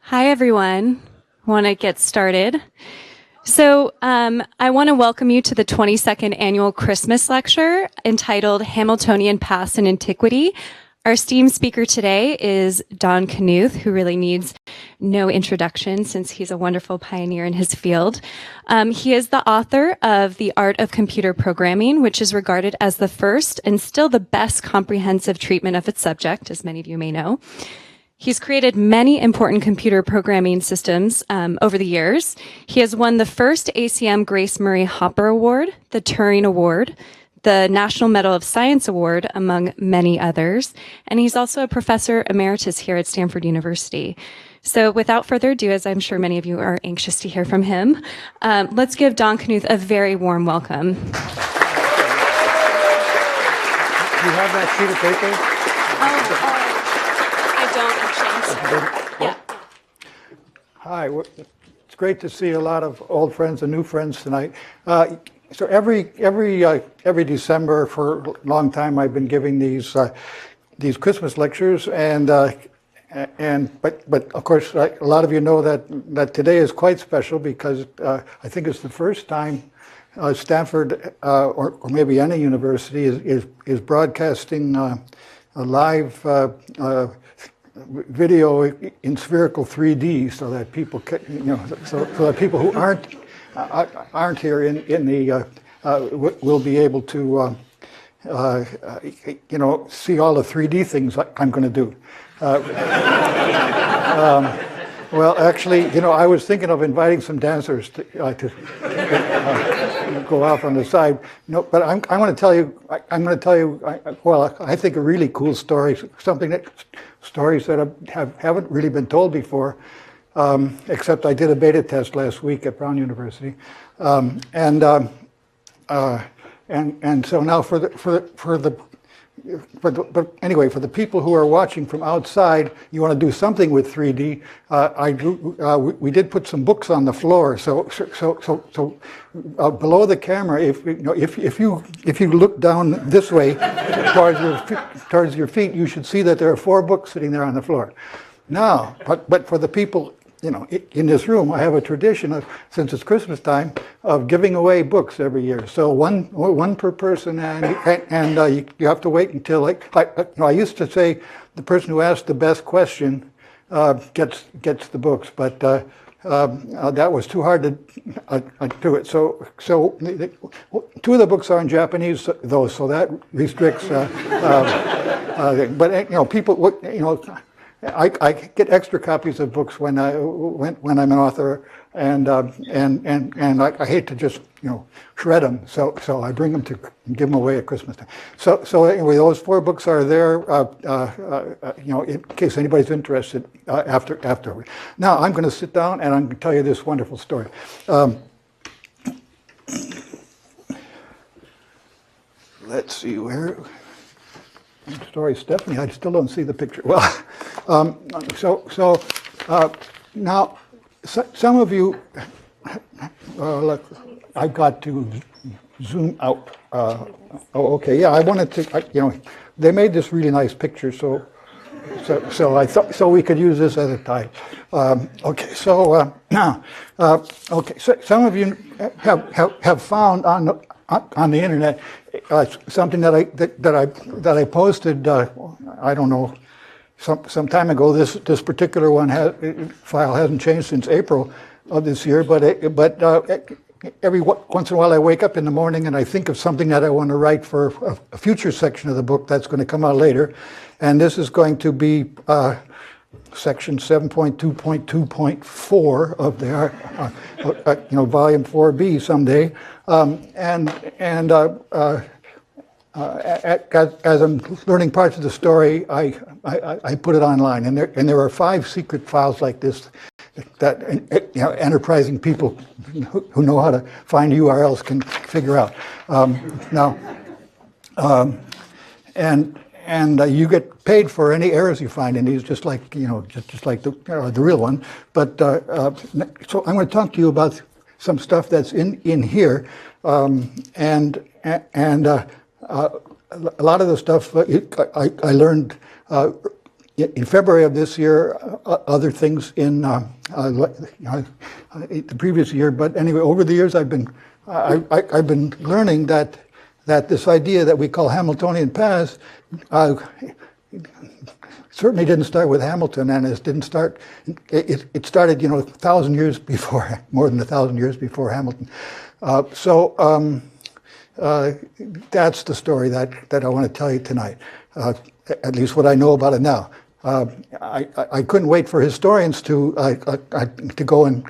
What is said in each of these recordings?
Hi, everyone. Want to get started? So I want to welcome you to the 22nd annual Christmas lecture entitled Hamiltonian Past and Antiquity. Our esteemed speaker today is Ervin Knuth, who really needs no introduction since he's a wonderful pioneer in his field. He is the author of The Art of Computer Programming, which is regarded as the first and still the best comprehensive treatment of its subject, as many of you may know. He's created many important computer programming systems over the years. He has won the first ACM Grace Murray Hopper Award, the Turing Award, the National Medal of Science Award, among many others. And he's also a Professor Emeritus here at Stanford University. So without further ado, as I'm sure many of you are anxious to hear from him, let's give Ervin Knuth a very warm welcome. Do you have that sheet of paper? Yeah. Hi, it's great to see a lot of old friends and new friends tonight. So every December for a long time I've been giving these Christmas lectures, but of course a lot of you know that today is quite special because I think it's the first time Stanford or maybe any university is broadcasting a live video in spherical 3D, so that people can, so that people who aren't here in the will be able to see all the 3D things I'm going to do. Well, actually, I was thinking of inviting some dancers to go off on the side. But I'm going to tell you. I think a really cool story, stories that haven't really been told before, except I did a beta test last week at Brown University, and so now but anyway, for the people who are watching from outside, you want to do something with 3D. We did put some books on the floor. So below the camera, if you look down this way towards your feet, you should see that there are 4 books sitting there on the floor. Now, but for the people in this room, I have a tradition of, since it's Christmas time, of giving away books every year. So one per person, and you have to wait until I used to say the person who asked the best question gets the books, but that was too hard to do it. So 2 of the books are in Japanese, though, so that restricts. But people, I get extra copies of books when I'm an author, and I hate to just shred them, so I bring them to give them away at Christmas time. So anyway, those 4 books are there, in case anybody's interested after. Now I'm going to sit down and I'm going to tell you this wonderful story. Let's see where. Story, Stephanie. I still don't see the picture. Well, now some of you. Look, I've got to zoom out. Okay. Yeah, I wanted to. They made this really nice picture, so I thought we could use this as a tie. Okay. So now, okay. So some of you have found on the internet something that I posted. I don't know, some time ago. This particular file hasn't changed since April of this year. But every once in a while I wake up in the morning and I think of something that I want to write for a future section of the book that's going to come out later, and this is going to be section 7.2.2.4 of the volume 4B someday. As I'm learning parts of the story, I put it online, and there are 5 secret files like this that enterprising people who know how to find URLs can figure out. And you get paid for any errors you find in these, just like the real one. But so I'm going to talk to you about some stuff that's in here, and a lot of the stuff I learned in February of this year, other things in the previous year. But anyway, over the years, I've been learning that this idea that we call Hamiltonian paths certainly didn't start with Hamilton, and it didn't start. It started, 1,000 years before, more than 1,000 years before Hamilton. That's the story that I want to tell you tonight. At least what I know about it now. I couldn't wait for historians to go and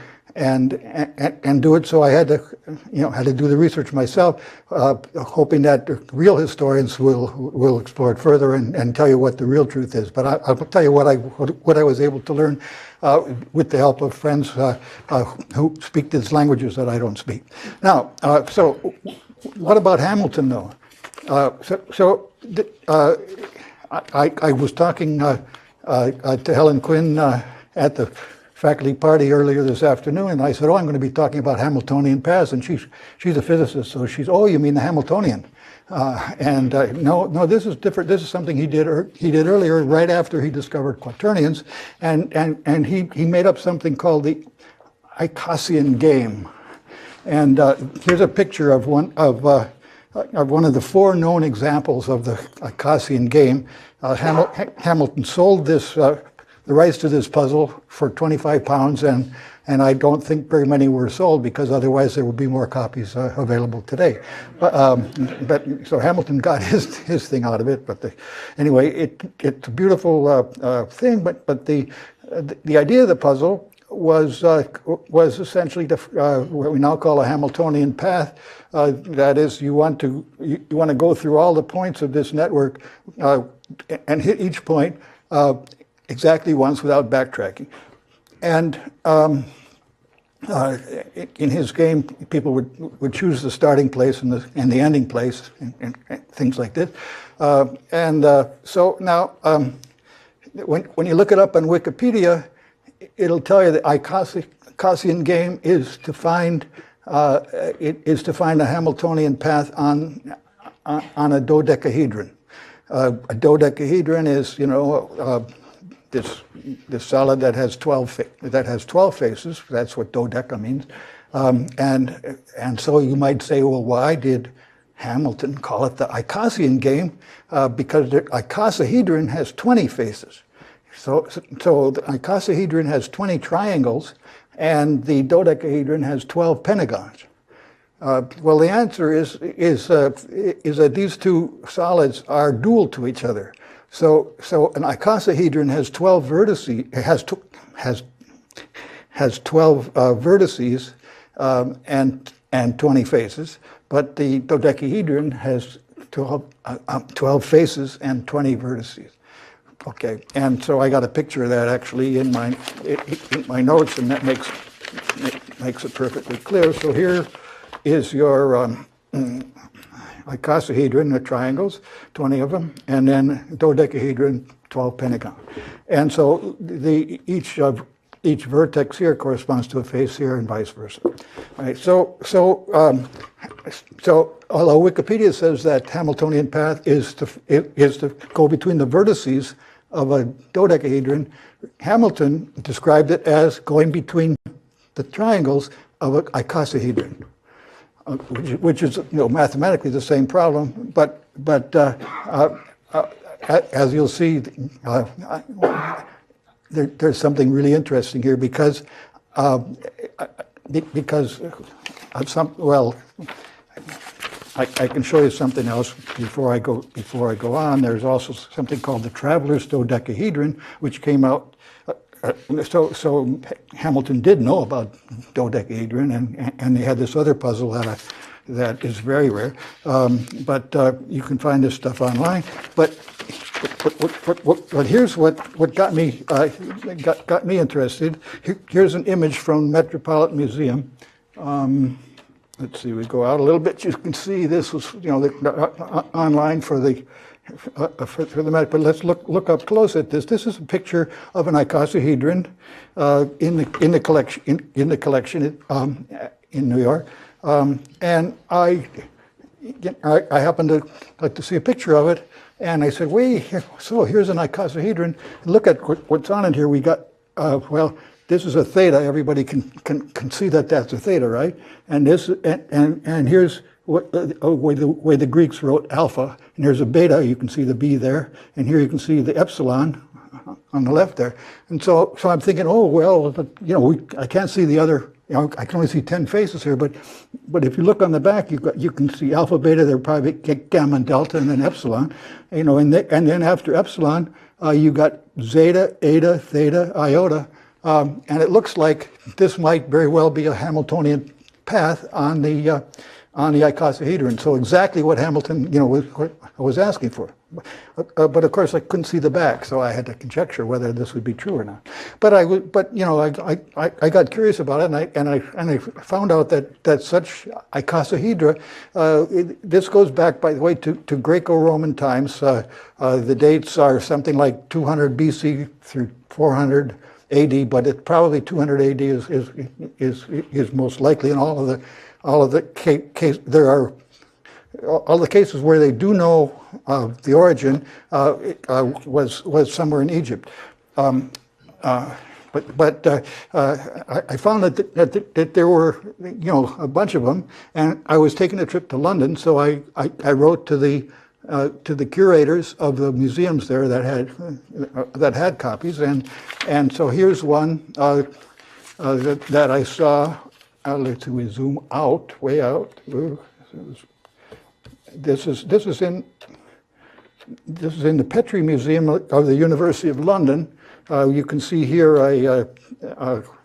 do it, so I had to do the research myself, hoping that real historians will explore it further and tell you what the real truth is. But I'll tell you what I was able to learn with the help of friends who speak these languages that I don't speak. Now, so what about Hamilton, though? I was talking to Helen Quinn at the faculty party earlier this afternoon, and I said, I'm going to be talking about Hamiltonian paths, and she's a physicist, so she's, you mean the Hamiltonian? No, this is different. This is something he did earlier, right after he discovered quaternions, and he made up something called the Icosian Game. And here's a picture of one of the 4 known examples of the Icosian Game. Hamilton sold the rights to this puzzle for 25 pounds, and I don't think very many were sold, because otherwise there would be more copies available today. But so Hamilton got his thing out of it. But anyway, it's a beautiful thing. But the idea of the puzzle was essentially what we now call a Hamiltonian path. That is, you want to go through all the points of this network and hit each point exactly once without backtracking. And in his game, people would choose the starting place and the ending place and things like this. So now, when you look it up on Wikipedia, it'll tell you that Icosian Game is to find a Hamiltonian path on a dodecahedron. A dodecahedron is, this solid that has 12 faces. That's what dodeca means. And so you might say, well, why did Hamilton call it the Icosian Game? Because the icosahedron has 20 faces. So the icosahedron has 20 triangles, and the dodecahedron has 12 pentagons. Well, the answer is that these two solids are dual to each other. So an icosahedron has 12 vertices. Has 12 vertices and 20 faces, but the dodecahedron has 12 faces and 20 vertices. Okay, and so I got a picture of that actually in my notes, and that makes it perfectly clear. So here is your icosahedron, the triangles, 20 of them, and then dodecahedron, 12 pentagons. And so each vertex here corresponds to a face here, and vice versa. Right. So although Wikipedia says that Hamiltonian path is to go between the vertices of a dodecahedron, Hamilton described it as going between the triangles of an icosahedron, which is mathematically the same problem, but as you'll see, there's something really interesting here because of some. Well, I can show you something else before I go on. There's also something called the traveler's dodecahedron, which came out. So Hamilton did know about dodecahedron, and they had this other puzzle that is very rare. But you can find this stuff online. But here's what got me interested. Here's an image from Metropolitan Museum. Let's see, we go out a little bit. You can see this was online for the Met, but let's look up close at this. This is a picture of an icosahedron in the collection in New York, and I happen to like to see a picture of it And I said, wait, so here's an icosahedron. Look at what's on it here. We got, well, this is a theta. Everybody can see that that's a theta, right? And this, and here's what the way the Greeks wrote alpha. And here's a beta. You can see the B there. And here you can see the epsilon on the left there. And so I'm thinking, oh, well, I can't see the other. I can only see 10 faces here, but if you look on the back, you can see alpha, beta, they're probably gamma and delta, and then epsilon. And then after epsilon, you got zeta, eta, theta, iota, and it looks like this might very well be a Hamiltonian path on the icosahedron. So exactly what Hamilton, was asking for. But of course I couldn't see the back, so I had to conjecture whether this would be true or not. But I got curious about it, and I found out that such icosahedra, this goes back, by the way, to Graeco-Roman times. The dates are something like 200 BC through 400 AD, but it probably 200 AD is most likely. In all of the cases where they do know the origin was somewhere in Egypt. But I found that there were a bunch of them, and I was taking a trip to London, so I wrote to the curators of the museums there that had copies, and so here's one that I saw. Let's see, we zoom out, way out. This is in the Petrie Museum of the University of London. You can see here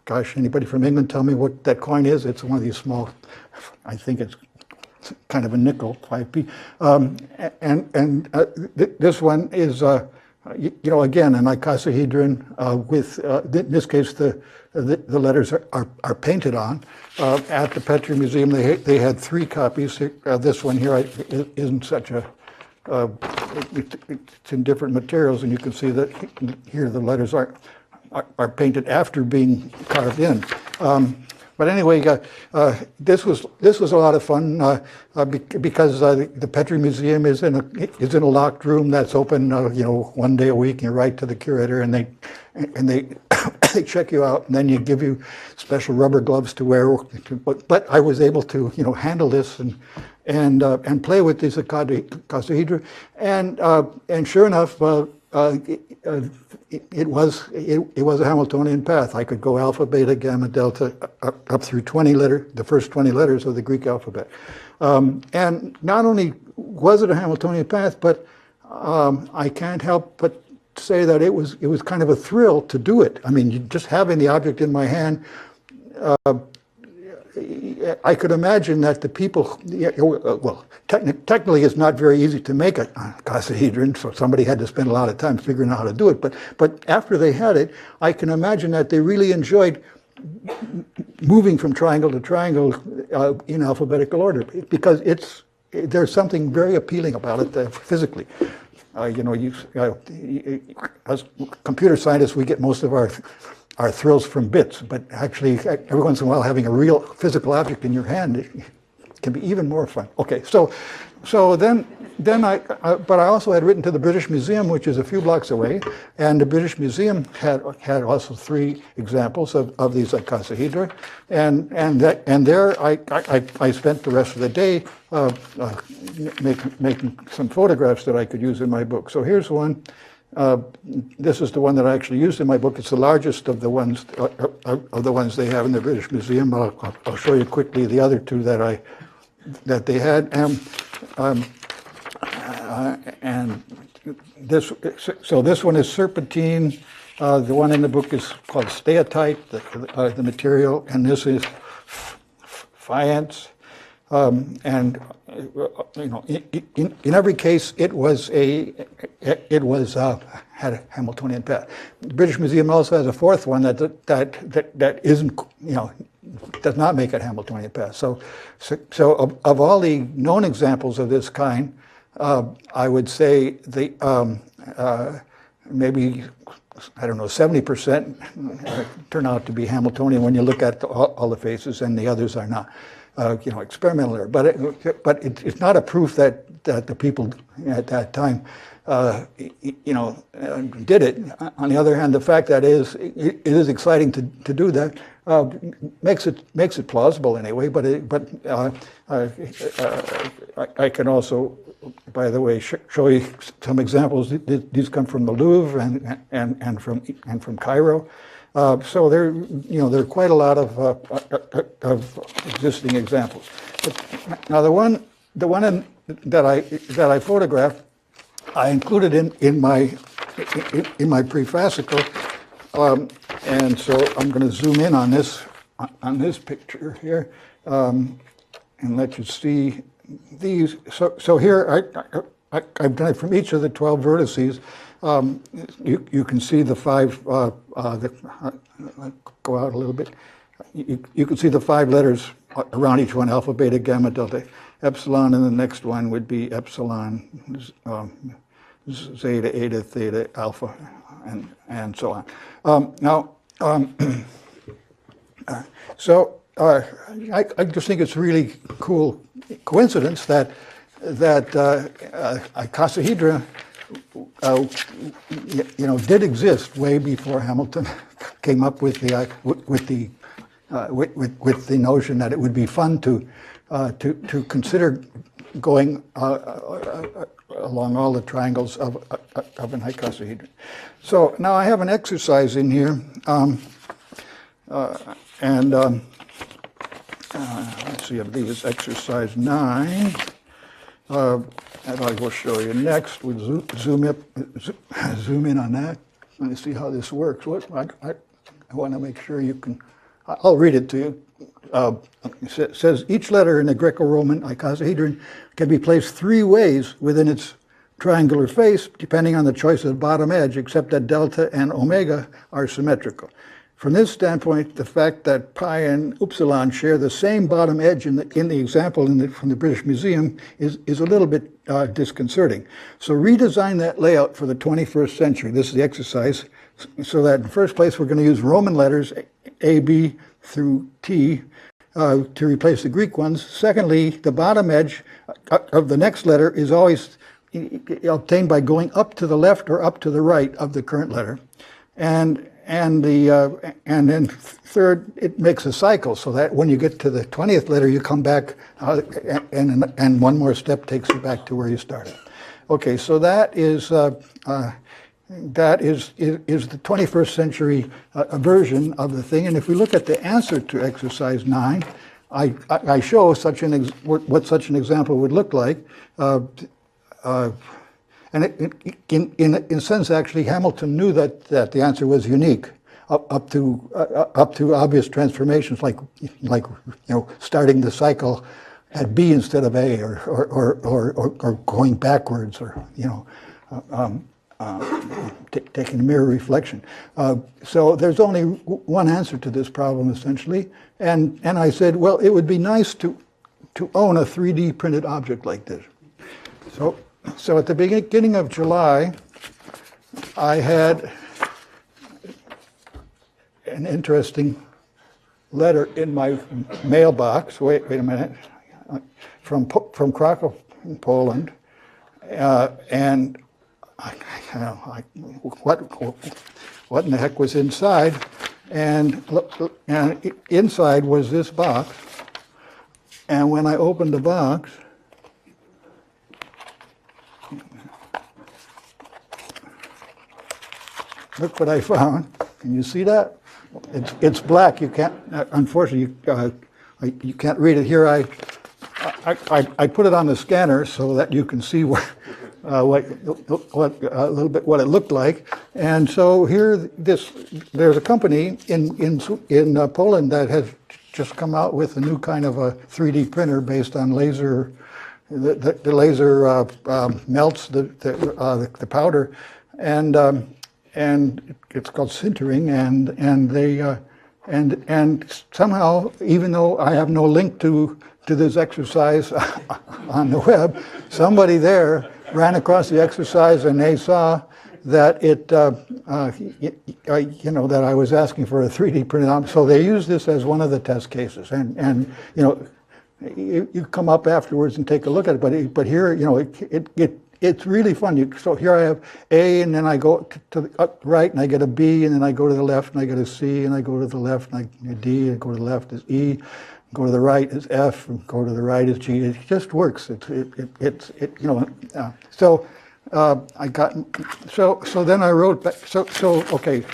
gosh, anybody from England tell me what that coin is? It's one of these small, I think it's kind of a nickel, 5p. This one is, again, an icosahedron with, in this case, the letters are painted on. At the Petrie Museum, they had 3 copies. This one here isn't such a, it's in different materials, and you can see that here the letters are painted after being carved in. But anyway, this was a lot of fun because the Petrie Museum is in a locked room that's open, one day a week. And you write to the curator, and they they check you out, and then you give you special rubber gloves to wear. But I was able to handle this and play with these icosahedra, and sure enough. It was a Hamiltonian path. I could go alpha, beta, gamma, delta up through the first 20 letters of the Greek alphabet. And not only was it a Hamiltonian path, but I can't help but say that it was kind of a thrill to do it. I mean, just having the object in my hand, I could imagine that the people, well, technically it's not very easy to make a icosahedron, so somebody had to spend a lot of time figuring out how to do it. But after they had it, I can imagine that they really enjoyed moving from triangle to triangle in alphabetical order, because there's something very appealing about it physically. As computer scientists, we get most of our thrills from bits, but actually every once in a while having a real physical object in your hand can be even more fun. Okay, so then but I also had written to the British Museum, which is a few blocks away, and the British Museum had also 3 examples of these icosahedra, and there I spent the rest of the day making some photographs that I could use in my book. So here's one. This is the one that I actually used in my book. It's the largest of the ones they have in the British Museum. I'll show you quickly the other 2 that they had. And this one is serpentine. The one in the book is called steatite, the material, and this is faience. And in every case, it had a Hamiltonian path. The British Museum also has a 4th one that isn't, does not make a Hamiltonian path. So of all the known examples of this kind, I would say maybe 70% turn out to be Hamiltonian when you look at all the faces, and the others are not. experimental error. But it's not a proof that the people at that time did it. On the other hand, the fact that it is exciting to do that makes it plausible anyway. But I can also, by the way, show you some examples. These come from the Louvre and from Cairo. So there are quite a lot of existing examples. But now the one that I photographed, I included in my prefascicle, and so I'm going to zoom in on this picture here, and let you see these. So here I've done it from each of the 12 vertices. You can see the five. Go out a little bit. You can see the 5 letters around each one: alpha, beta, gamma, delta, epsilon, and the next one would be epsilon, zeta, eta, theta, alpha, and so on. I just think it's a really cool coincidence that icosahedra did exist way before Hamilton came up with the notion that it would be fun to consider going along all the triangles of an icosahedron. So now I have an exercise in here, let's see, I believe it's exercise 9. And I will show you next. We'll zoom in on that. Let me see how this works. I want to make sure you can. I'll read it to you. It says each letter in the Graeco-Roman icosahedron can be placed 3 ways within its triangular face, depending on the choice of the bottom edge, except that delta and omega are symmetrical. From this standpoint, the fact that pi and upsilon share the same bottom edge in the example from the British Museum is a little bit disconcerting. So redesign that layout for the 21st century. This is the exercise. So that in first place, we're going to use Roman letters A, B through T to replace the Greek ones. Secondly, the bottom edge of the next letter is always obtained by going up to the left or up to the right of the current letter. And then third, it makes a cycle so that when you get to the 20th letter, you come back and one more step takes you back to where you started. Okay, so that is the 21st century version of the thing. And if we look at the answer to exercise 9, I show what such an example would look like. And in a sense, actually, Hamilton knew that the answer was unique up to obvious transformations, like starting the cycle at B instead of A, or going backwards, or taking a mirror reflection. So there's only one answer to this problem, essentially. And I said, well, it would be nice to own a 3D printed object like this. So at the beginning of July, I had an interesting letter in my mailbox. Wait a minute, from Krakow, Poland, and what in the heck was inside? And inside was this box. And when I opened the box, look what I found. Can you see that? It's black. You can't. Unfortunately, you can't read it here. I put it on the scanner so that you can see what a little bit what it looked like. And so here, there's a company in Poland that has just come out with a new kind of a 3D printer based on laser. The laser melts the powder, and it's called sintering, and somehow, even though I have no link to this exercise on the web, somebody there ran across the exercise and they saw that that I was asking for a 3D printed object. So they used this as one of the test cases, and you come up afterwards and take a look at it. But here, it's really fun. So here I have A, and then I go to the right, and I get a B, and then I go to the left, and I get a C, and I go to the left, and I get a D, and go to the left is E, go to the right is F, and go to the right is G. It just works. So I got so then I wrote back. So okay.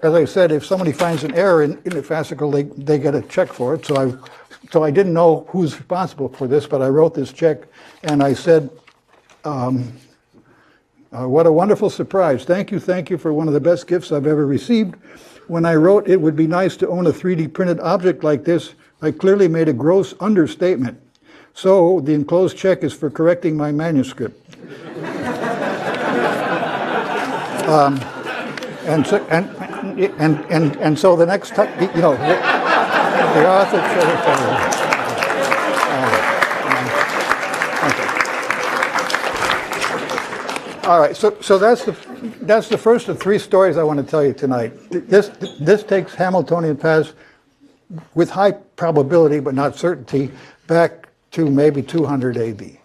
As I said, if somebody finds an error in the fascicle, they get a check for it. So I didn't know who's responsible for this, but I wrote this check, and I said, what a wonderful surprise. Thank you for one of the best gifts I've ever received. When I wrote it would be nice to own a 3D printed object like this, I clearly made a gross understatement. So the enclosed check is for correcting my manuscript. And so the next time, the author said, all right, so that's the first of three stories I want to tell you tonight. This takes Hamiltonian paths with high probability, but not certainty, back to maybe 200 AD.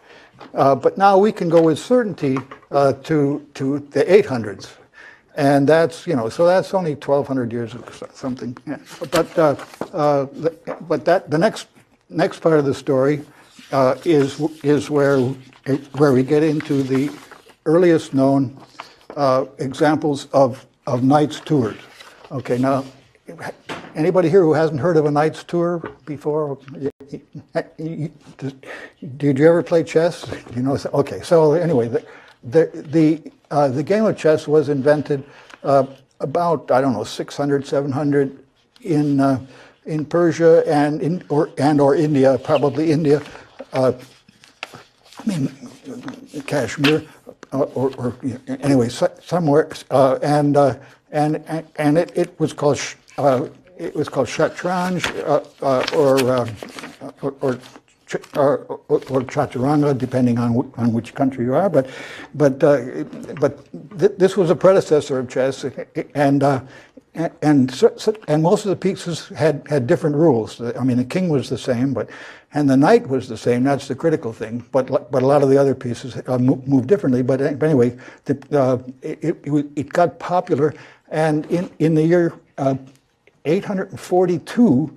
But now we can go with certainty to the 800s. And that's, so that's only 1,200 years or something. Yeah. But the next part of the story is where we get into the earliest known examples of Knight's tours. Okay, now, anybody here who hasn't heard of a Knight's tour before? Did you ever play chess? Okay, so anyway, the game of chess was invented about, I don't know, 600, 700 in Persia and or India, probably India, Kashmir, or anyway, somewhere, and it was called shatranj or chaturanga, depending on which country you are. But this was a predecessor of chess, and most of the pieces had different rules. I mean, the king was the same, and the knight was the same. That's the critical thing. But a lot of the other pieces moved differently. But anyway, it got popular, and in the year 842.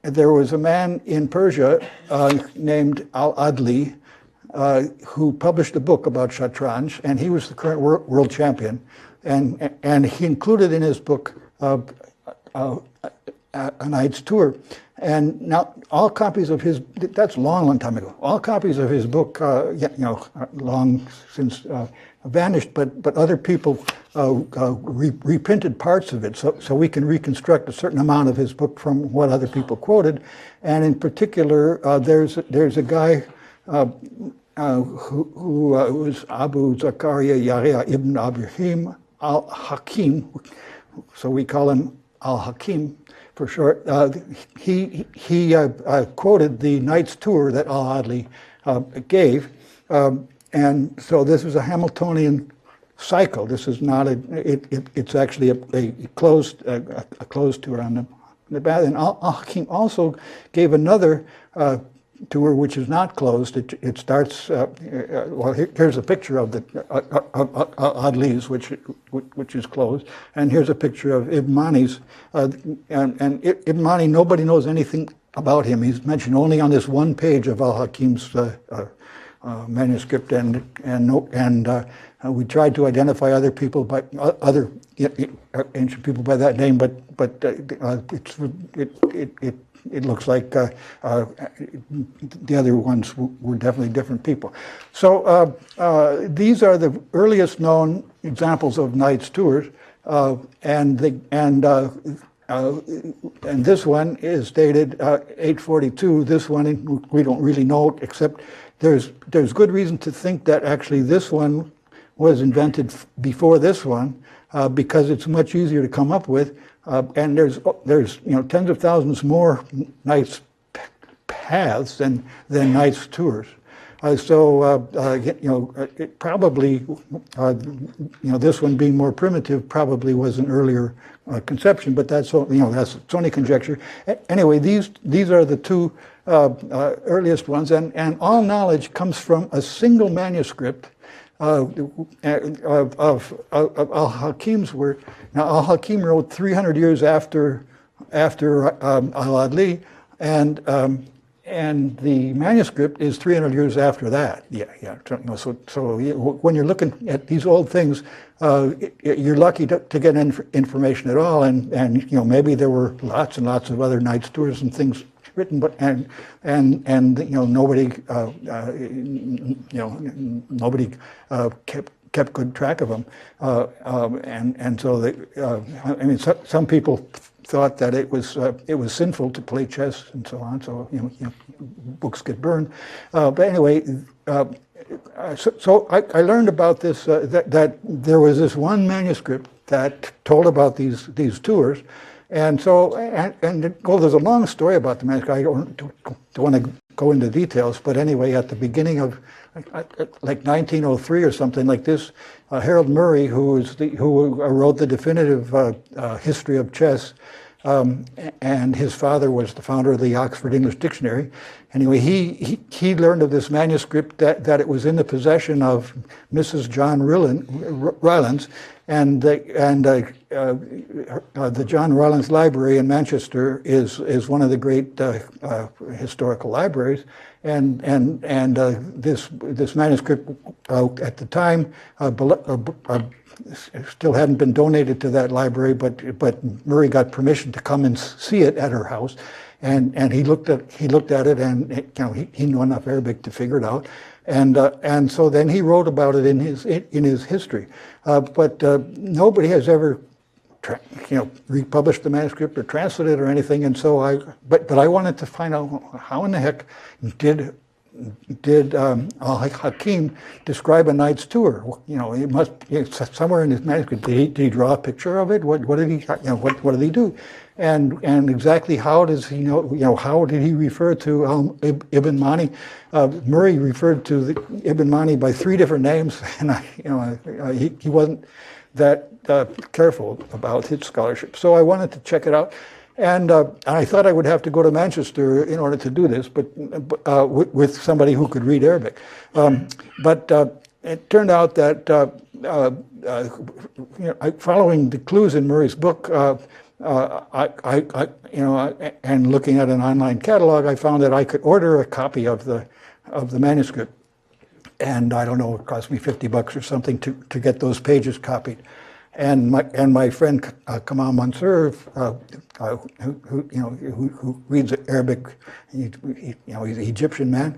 There was a man in Persia named Al-Adli who published a book about shatranj, and he was the current world champion. And he included in his book a knight's tour. And now all copies of his, that's a long time ago, all copies of his book, long since vanished, but other people reprinted parts of it, so we can reconstruct a certain amount of his book from what other people quoted. And in particular, there's a guy who was Abu Zakaria Yahya ibn Ibrahim al-Hakim, so we call him al-Hakim for short. He quoted the knight's tour that Al-Adli gave. And so this is a Hamiltonian cycle. This is not it's actually a closed tour on the bath. And Al-Hakim also gave another tour which is not closed. It starts, well, here's a picture of the Adli's, which is closed. And here's a picture of Ibn Mani's. And Ibn Mani, nobody knows anything about him. He's mentioned only on this one page of Al-Hakim's manuscript, and we tried to identify other people by other ancient people by that name, but it looks like the other ones were definitely different people. So these are the earliest known examples of knight's tours, and this one is dated 842. This one we don't really know, except there's good reason to think that actually this one was invented before this one, because it's much easier to come up with, and there's tens of thousands more knight's paths than knight's tours. It probably, this one being more primitive probably was an earlier conception, but that's it's only conjecture. Anyway, these are the two earliest ones, and all knowledge comes from a single manuscript of Al-Hakim's work. Now, Al-Hakim wrote 300 years after Al-Adli, and the manuscript is 300 years after that. So when you're looking at these old things, you're lucky to get information at all, and maybe there were lots and lots of other Knight's tours and things written, but nobody nobody kept good track of them, and so some people thought that it was sinful to play chess and so on, so books get burned. But anyway, so I learned about this that there was this one manuscript that told about these tours. And so, there's a long story about the manuscript. I don't want to go into details, but anyway, at the beginning of like 1903 or something like this, Harold Murray, who wrote the definitive history of chess, and his father was the founder of the Oxford English Dictionary. Anyway, he learned of this manuscript that it was in the possession of Mrs. John Rylands, and the John Rylands Library in Manchester is one of the great historical libraries, and this manuscript at the time still hadn't been donated to that library, but Murray got permission to come and see it at her house, and he looked at it, and he knew enough Arabic to figure it out, and so then he wrote about it in his history, but nobody has ever republished the manuscript or translated it or anything, and so but I wanted to find out how in the heck did Al-Hakim describe a knight's tour? It must somewhere in his manuscript. Did he draw a picture of it? What did he? What did he do? And exactly how does he know? How did he refer to Ibn Mani? Murray referred to Ibn Mani by 3 different names, and he wasn't that careful about his scholarship. So I wanted to check it out. And I thought I would have to go to Manchester in order to do this, but with somebody who could read Arabic. But it turned out that following the clues in Murray's book, and looking at an online catalog, I found that I could order a copy of the manuscript, and I don't know, it cost me $50 or something to get those pages copied. And my friend Kamal Mansour, who reads Arabic, he's an Egyptian man.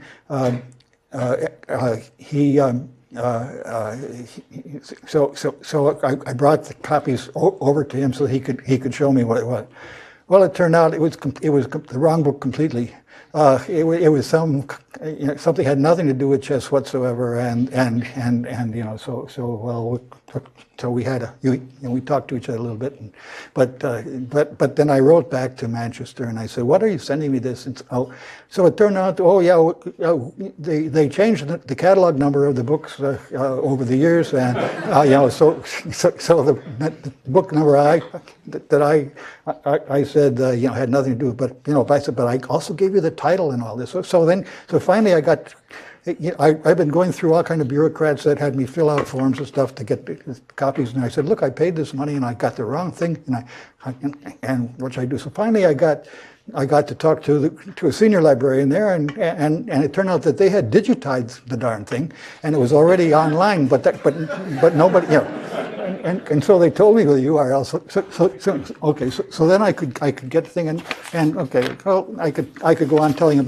So I brought the copies over to him so he could show me what it was. Well, it turned out it was the wrong book completely. It was something had nothing to do with chess whatsoever, so we had we talked to each other a little bit, but then I wrote back to Manchester and I said, "What are you sending me this?" So it turned out, they changed the catalog number of the books over the years, and so the book number I said had nothing to do with, but I said, but I also gave you the title and all this. So finally I got. I've been going through all kind of bureaucrats that had me fill out forms and stuff to get the copies, and I said, "Look, I paid this money and I got the wrong thing, and what should I do?" So finally, I got to talk to a senior librarian there, and it turned out that they had digitized the darn thing, and it was already online, but nobody, and so they told me the URL. So then I could get the thing, and okay, well, I could go on telling you.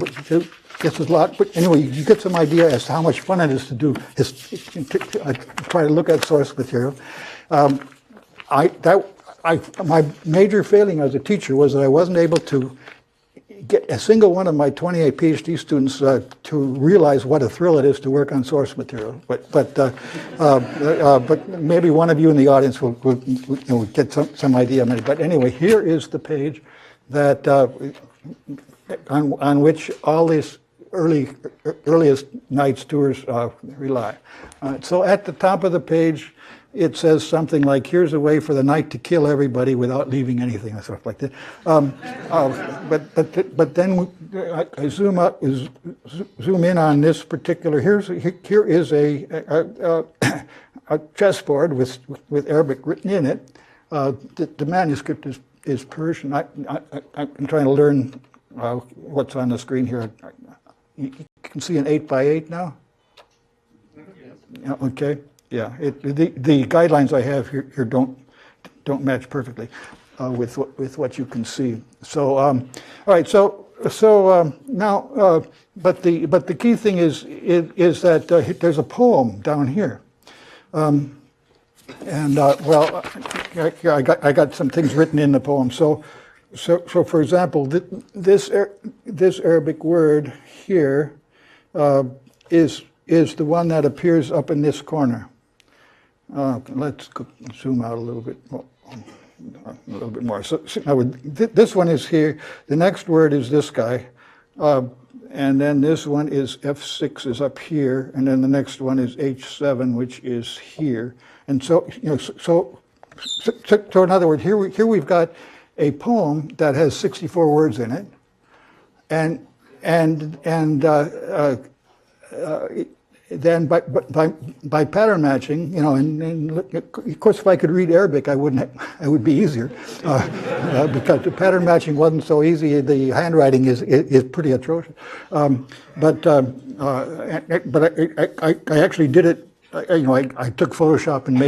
This is a lot, but anyway, you get some idea as to how much fun it is to do. Try to look at source material. My major failing as a teacher was that I wasn't able to get a single one of my 28 PhD students to realize what a thrill it is to work on source material. But maybe one of you in the audience will get some idea of it. But anyway, here is the page that on which all this earliest Knight's tours rely. So at the top of the page, it says something like, "Here's a way for the knight to kill everybody without leaving anything," or stuff like that. But then I zoom in on this particular. Here is a chessboard with Arabic written in it. The manuscript is Persian. I'm trying to learn what's on the screen here. You can see an 8x8 now. Yeah, okay. Yeah. The guidelines I have here don't match perfectly with what you can see. So all right. So now, but the key thing is that there's a poem down here. And well, I got some things written in the poem. So for example, this Arabic word here is the one that appears up in this corner. Let's zoom out a little bit more. So now this one is here. The next word is this guy, and then this one is F6 is up here, and then the next one is H7, which is here. And so, so in other words, here we've got a poem that has 64 words in it, and then by pattern matching, and of course, if I could read Arabic, it would be easier, because the pattern matching wasn't so easy. The handwriting is pretty atrocious, but I actually did it. I took Photoshop and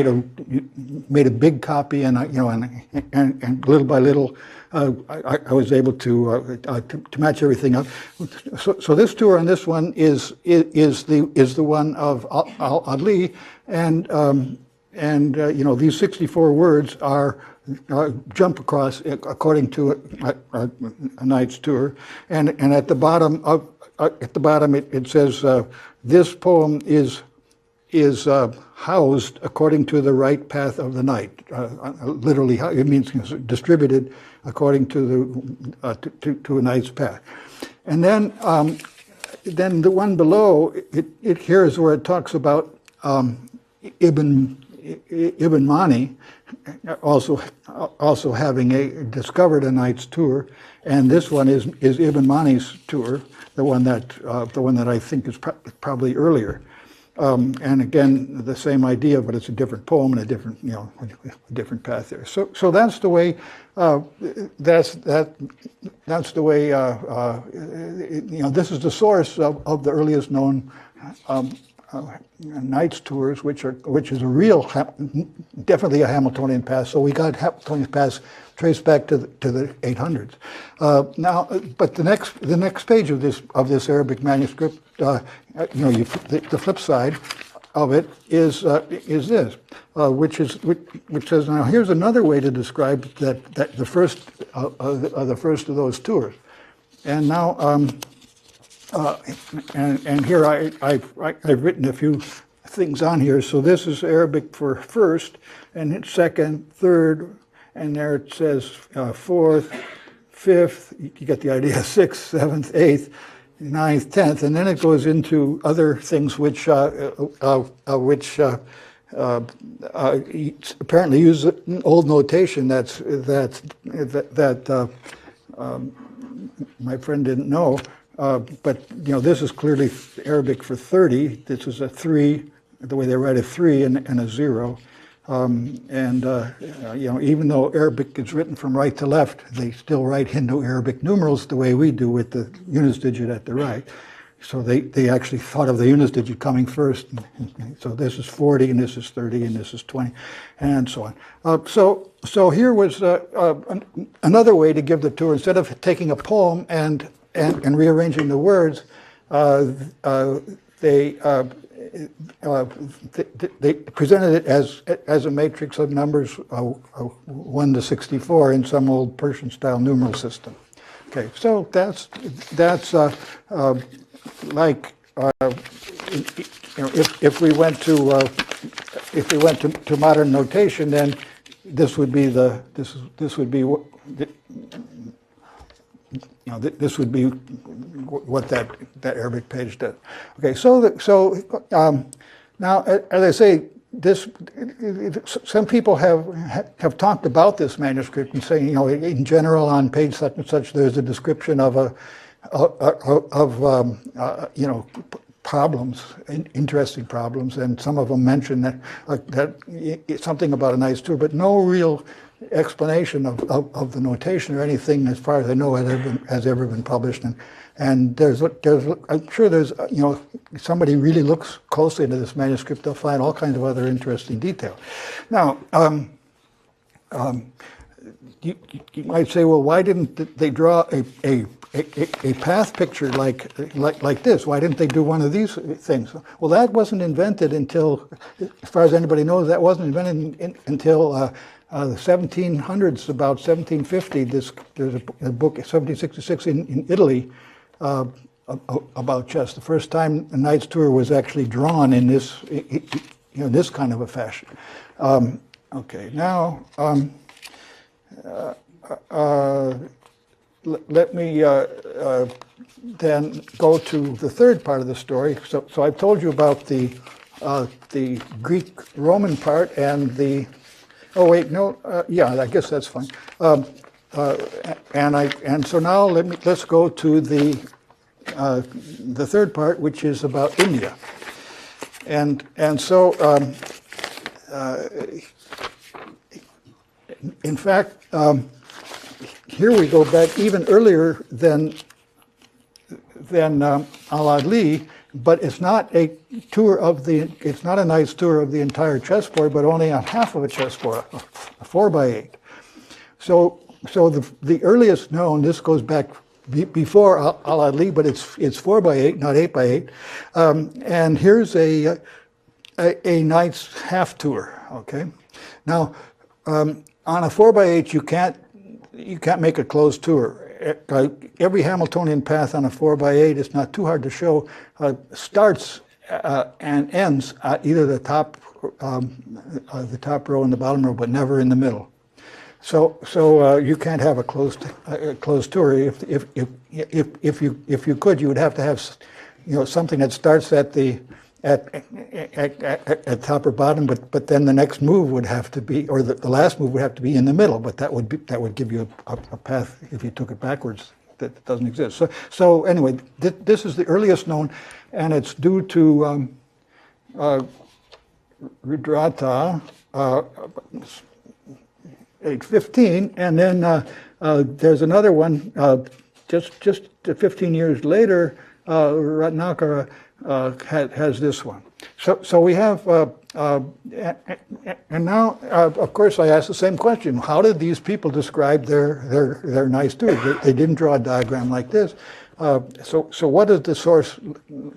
made a big copy, and and little by little, I was able to match everything up. So this tour on this one is the one of Ali, and these 64 words are jump across according to a Knight's tour, and at the bottom it says this poem is housed according to the right path of the knight. Literally, it means distributed according to a knight's path. And then the one below it here is where it talks about Ibn Mani also having discovered a knight's tour, and this one is Ibn Mani's tour, the one that I think is probably earlier. And again, the same idea, but it's a different poem and a different path there. So that's the way. That's the way. This is the source of the earliest known Knight's tours, which is a real, definitely a Hamiltonian path. So we got Hamiltonian paths traced back to the 800s. Now, but the next page of this Arabic manuscript, the flip side of it is this, which says, now here's another way to describe that the first of those tours, and now and here I've written a few things on here. So this is Arabic for first, and it's second, third, and there it says fourth, fifth. You get the idea. Sixth, seventh, eighth, ninth, 10th, and then it goes into other things which apparently use an old notation that my friend didn't know. But this is clearly Arabic for 30. This is a 3, the way they write a 3 and a 0. Even though Arabic is written from right to left, they still write Indo-Arabic numerals the way we do with the units digit at the right. So they actually thought of the units digit coming first. So this is 40, and this is 30, and this is 20, and so on. So here was another way to give the tour. Instead of taking a poem and rearranging the words, they presented it as a matrix of numbers 1 to 64 in some old Persian-style numeral system. Okay, so that's like if we went to modern notation, then this would be this would be what that Arabic page does. Okay, now, as I say, some people have talked about this manuscript and saying, in general, on page such and such, there's a description of problems, interesting problems, and some of them mention that something about a nice tour, but no real explanation of the notation or anything, as far as I know, has ever been published. And I'm sure there's, somebody really looks closely into this manuscript, they'll find all kinds of other interesting detail. Now, you might say, well, why didn't they draw a path picture like this? Why didn't they do one of these things? Well, that wasn't invented until, as far as anybody knows, that wasn't invented until the 1700s, about 1750. There's a book, 1766, in Italy, about chess. The first time a knight's tour was actually drawn in this, this kind of a fashion. Okay, now let me then go to the third part of the story. So I've told you about the Greek-Roman part and the. Oh wait, no. Yeah, I guess that's fine. And so now let's go to the third part, which is about India. And so in fact, here we go back even earlier than Al-Adli, but it's not a tour of it's not a nice tour of the entire chessboard, but only on half of a chessboard, a 4x8. So the earliest known, this goes back before Al-Adli, but it's 4x8, not 8x8. And here's a knight's half tour. Okay, now on a 4x8 you can't make a closed tour. Every Hamiltonian path on a 4x8, it's not too hard to show, starts and ends at either the top row and the bottom row, but never in the middle. So you can't have a closed tour. If you could, you would have to have something that starts at top or bottom, but then the next move would have to be, or the last move would have to be in the middle. But that would give you a path if you took it backwards that doesn't exist. So anyway, this is the earliest known, and it's due to Rudrata, 815, and then there's another one just 15 years later. Ratnakara has this one. So we have, and now, of course, I ask the same question. How did these people describe their nice tour? They didn't draw a diagram like this. So what does the source,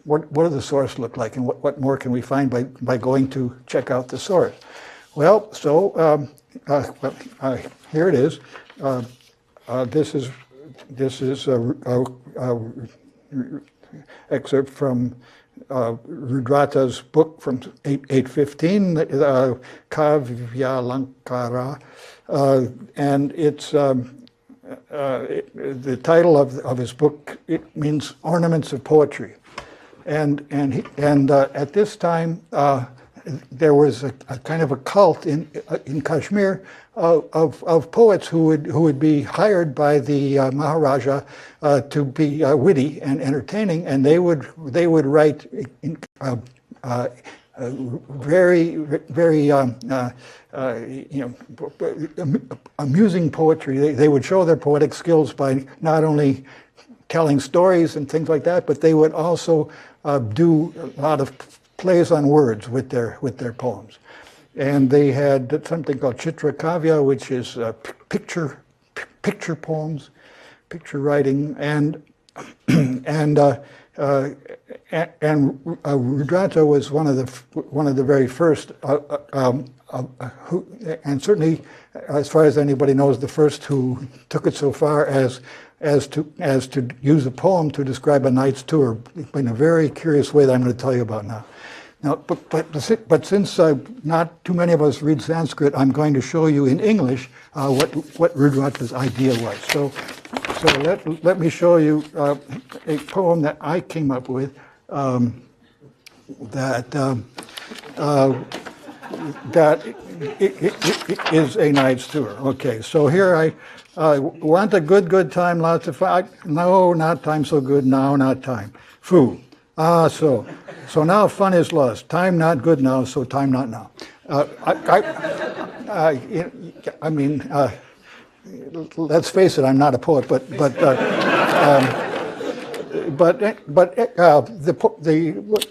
what does the source look like, and what more can we find by going to check out the source? Well, so here it is. This is a excerpt from Rudrata's book from 815, Kavyalankara, and it's the title of his book. It means ornaments of poetry, and at this time there was a kind of a cult in Kashmir of poets who would be hired by the Maharaja to be witty and entertaining, and they would write very amusing poetry. They would show their poetic skills by not only telling stories and things like that, but they would also do a lot of plays on words with their poems. And they had something called Chitra Kavya, which is picture poems, picture writing, and Rudrata was one of the very first, and certainly, as far as anybody knows, the first who took it so far as to use a poem to describe a knight's tour in a very curious way that I'm going to tell you about now. Now, but since not too many of us read Sanskrit, I'm going to show you in English what Rudrata's idea was. So So let me show you a poem that I came up with that is a knight's tour. Okay, so here I want a good time, lots of fun. No, not time so good. Now, not time. Foo. So now fun is lost. Time not good now, so time not now. I mean, let's face it, I'm not a poet, but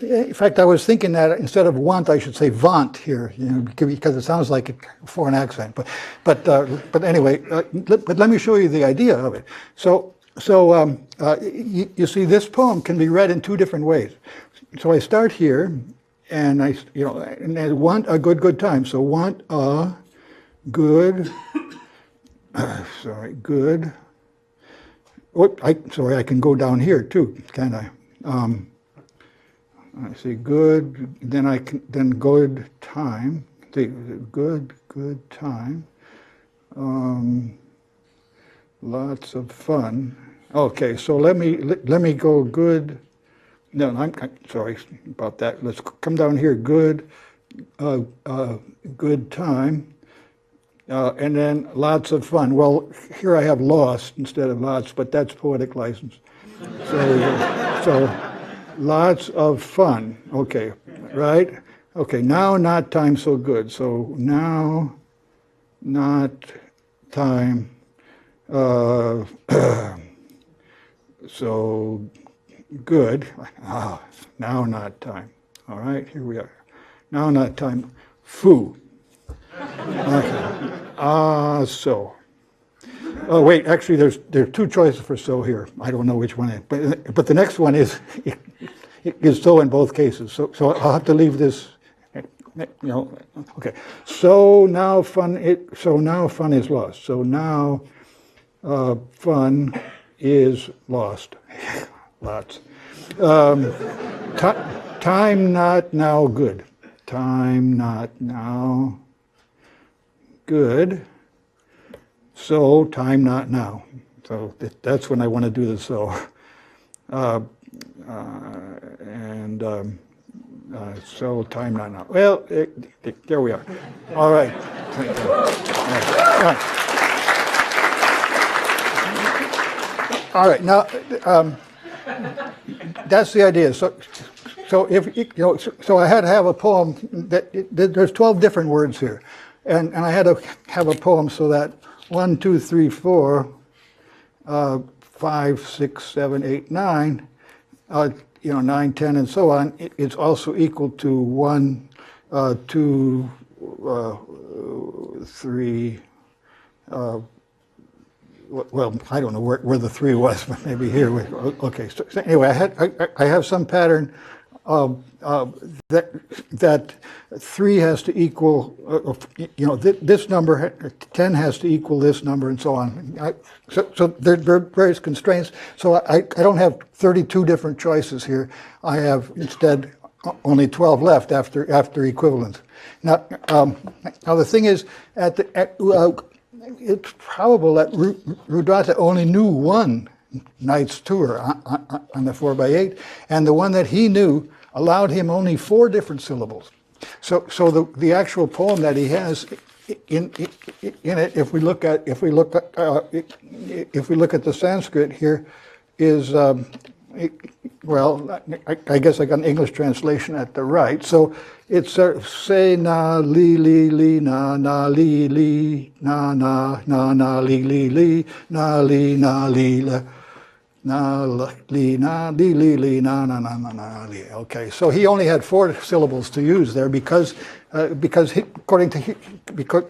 in fact, I was thinking that instead of want, I should say vaunt here, because it sounds like a foreign accent. But anyway, but let me show you the idea of it. So you see, this poem can be read in two different ways. So I start here, and I want a good time. So want a good. Good. Oh, I can go down here too, can't I? I see good. Then good time. Good time. Lots of fun. Okay, so let me go good. No, I'm sorry about that. Let's come down here. Good. Good time. And then lots of fun. Well, here I have lost instead of lots, but that's poetic license. So lots of fun. Okay, right? Okay, now not time so good. So now not time so good. Now not time. All right, here we are. Now not time. Foo. Okay. So. Oh wait, actually, there are two choices for so here. I don't know which one it is, but the next one is so in both cases. So I'll have to leave this. Okay. So now fun is lost. So now fun is lost. Lots. Time not now good. Time not now good. So time not now. So that's when I want to do the so. So time not now. Well, there we are. All right. All right. Now, that's the idea. So if so I had to have a poem there's 12 different words here, and I had to have a poem so that 1, 2, 3, 4, 5, 6, 7, 8, 9, 9, 10, and so on. It's also equal to 1, 2, 3. Well, I don't know where the 3 was, but maybe here. Okay. So anyway, I have some pattern that 3 has to equal, this number, 10 has to equal this number, and so on. So there are various constraints. So I don't have 32 different choices here. I have instead only 12 left after equivalence. Now the thing is, it's probable that Rudata only knew one knight's tour on the 4x8, and the one that he knew allowed him only 4 different syllables. So the actual poem that he has in it, if we look at the Sanskrit here, is well, I guess I got an English translation at the right. So it's say na li li li na na li li na na na na li li li na li na li la. Na li na li li li na na na na na li. Okay, so he only had 4 syllables to use there because according to because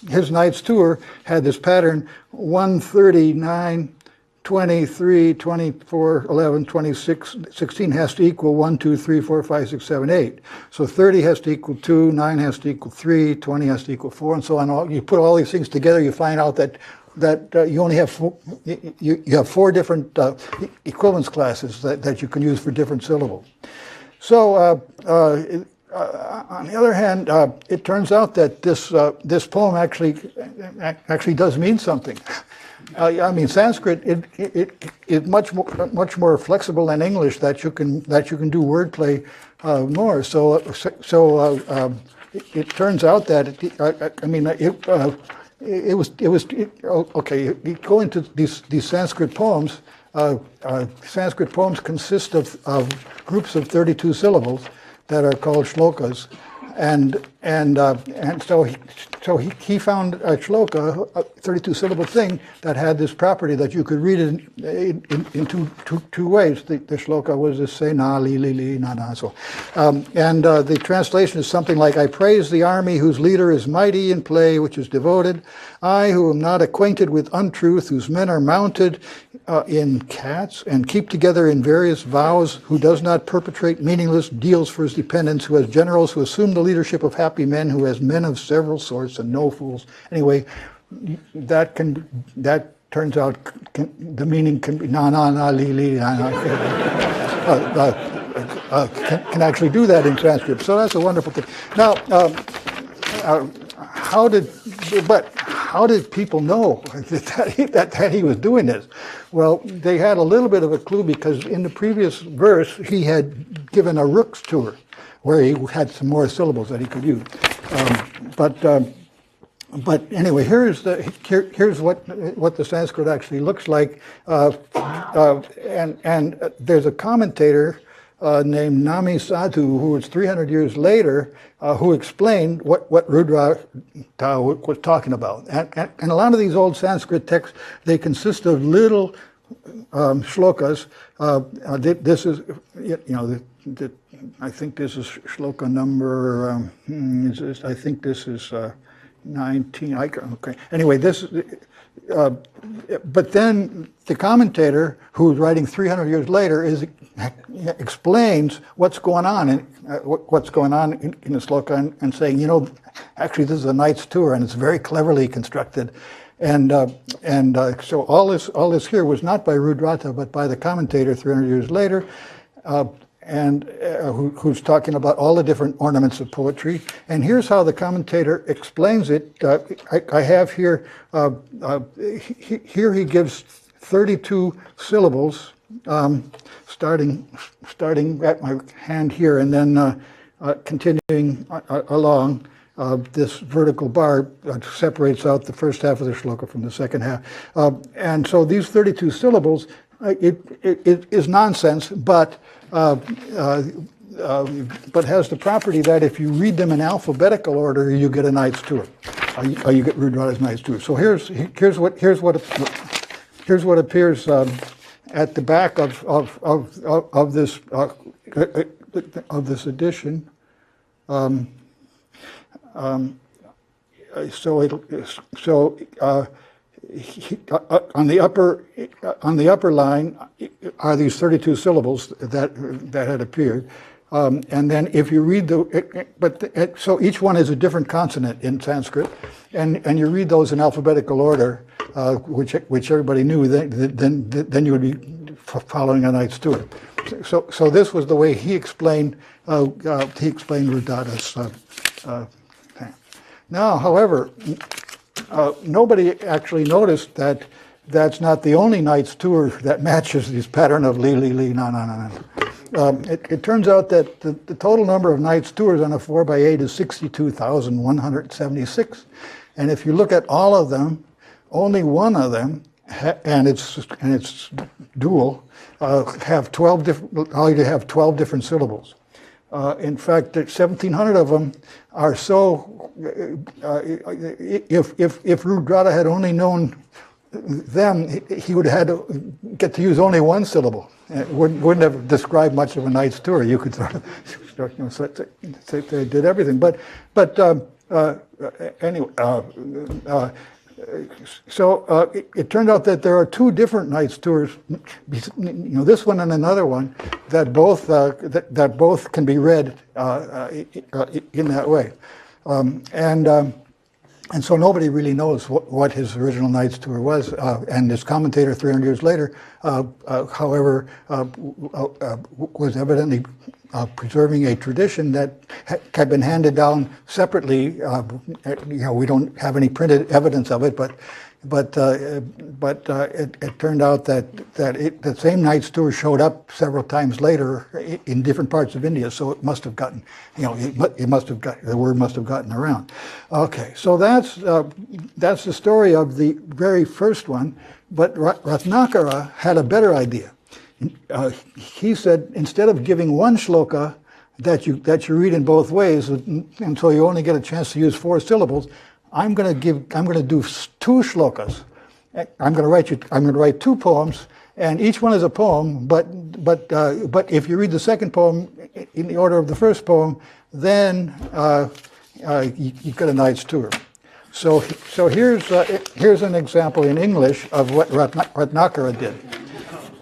his knight's tour had this pattern 1, 30, 9, 23, 24, 11, 26, 16 has to equal 1, 2, 3, 4, 5, 6, 7, 8. So 30 has to equal 2, 9 has to equal 3, 20 has to equal 4, and so on. You put all these things together, you find out that you only have you have 4 different equivalence classes that you can use for different syllables. So on the other hand, it turns out that this poem actually does mean something. I mean, Sanskrit it is much more flexible than English, that you can do wordplay more. So it turns out that okay. You go into these Sanskrit poems. Sanskrit poems consist of groups of 32 syllables that are called shlokas, and so he found a shloka, a 32 syllable thing that had this property that you could read it in two ways. The shloka was to say na li li li na na. So, the translation is something like, I praise the army whose leader is mighty in play, which is devoted. I who am not acquainted with untruth, whose men are mounted in cats and keep together in various vows, who does not perpetrate meaningless deals for his dependents, who has generals who assume the leadership of happy men, who has men of several sorts and no fools. Anyway, that turns out the meaning can be na na na li li na na. Can actually do that in Sanskrit. So that's a wonderful thing. Now, how did people know that he was doing this? Well, they had a little bit of a clue, because in the previous verse he had given a rook's tour, where he had some more syllables that he could use. But anyway, here's what the Sanskrit actually looks like, and there's a commentator named Nami Sadhu, who was 300 years later, who explained what Rudrata was talking about. And a lot of these old Sanskrit texts, they consist of little shlokas. This is, I think this is shloka number. I think this is 19. Okay. Anyway, this. But then the commentator, who's writing 300 years later, explains what's going on in the sloka, and saying, actually this is a knight's tour, and it's very cleverly constructed, and so all this here was not by Rudrata, but by the commentator 300 years later, who's talking about all the different ornaments of poetry. And here's how the commentator explains it. I have here, here he gives 32 syllables, starting at my hand here, and then continuing along this vertical bar separates out the first half of the shloka from the second half. And so these 32 syllables, it is nonsense, but has the property that if you read them in alphabetical order, you get a knight's tour. You get Rudrata's knight's tour. So here's what appears at the back of this edition. On the upper line are these 32 syllables that had appeared, and then if you read so each one is a different consonant in Sanskrit, and you read those in alphabetical order, which everybody knew. Then you would be following a knight's tour. So this was the way he explained Rudrata's thing. Now, however, nobody actually noticed that that's not the only knight's tour that matches this pattern of li, li, li, na, na, na, na. It turns out that the total number of knight's tours on a 4x8 is 62,176. And if you look at all of them, only one of them, and it's dual, have 12 different syllables. In fact, 1,700 of them are so. If Rudrata had only known them, he would have had to get to use only one syllable. It wouldn't have described much of a knight's tour. You could sort of say they did everything. But anyway. So it turned out that there are two different knight's tours, this one and another one, that both can be read in that way, and so nobody really knows what his original knight's tour was. And this commentator 300 years later however, was evidently preserving a tradition that had been handed down separately. We don't have any printed evidence of it, but it turned out that the same night Stewart showed up several times later in different parts of India, so it must have gotten, the word must have gotten around. Okay, so that's the story of the very first one. But Ratnakara had a better idea. He said, instead of giving one shloka that you read in both ways, and so you only get a chance to use 4 syllables, I'm going to do 2 shlokas. I'm going to write 2 poems, and each one is a poem. But if you read the second poem in the order of the first poem, then you get a night's tour. So here's an example in English of what Ratnakara did.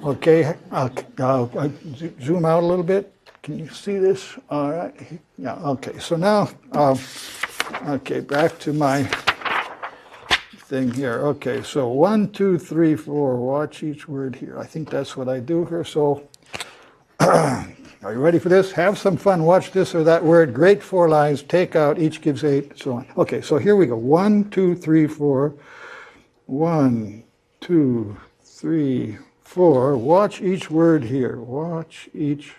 Okay, I'll zoom out a little bit. Can you see this? All right. Yeah. Okay. So now, okay, back to my thing here. Okay. So 1, 2, 3, 4. Watch each word here. I think that's what I do here. So, are you ready for this? Have some fun. Watch this or that word. Great 4 lines. Take out. Each gives 8. So on. Okay. So here we go. 1, 2, 3, 4. 1, 2, 3, 4. Watch each word here. Watch each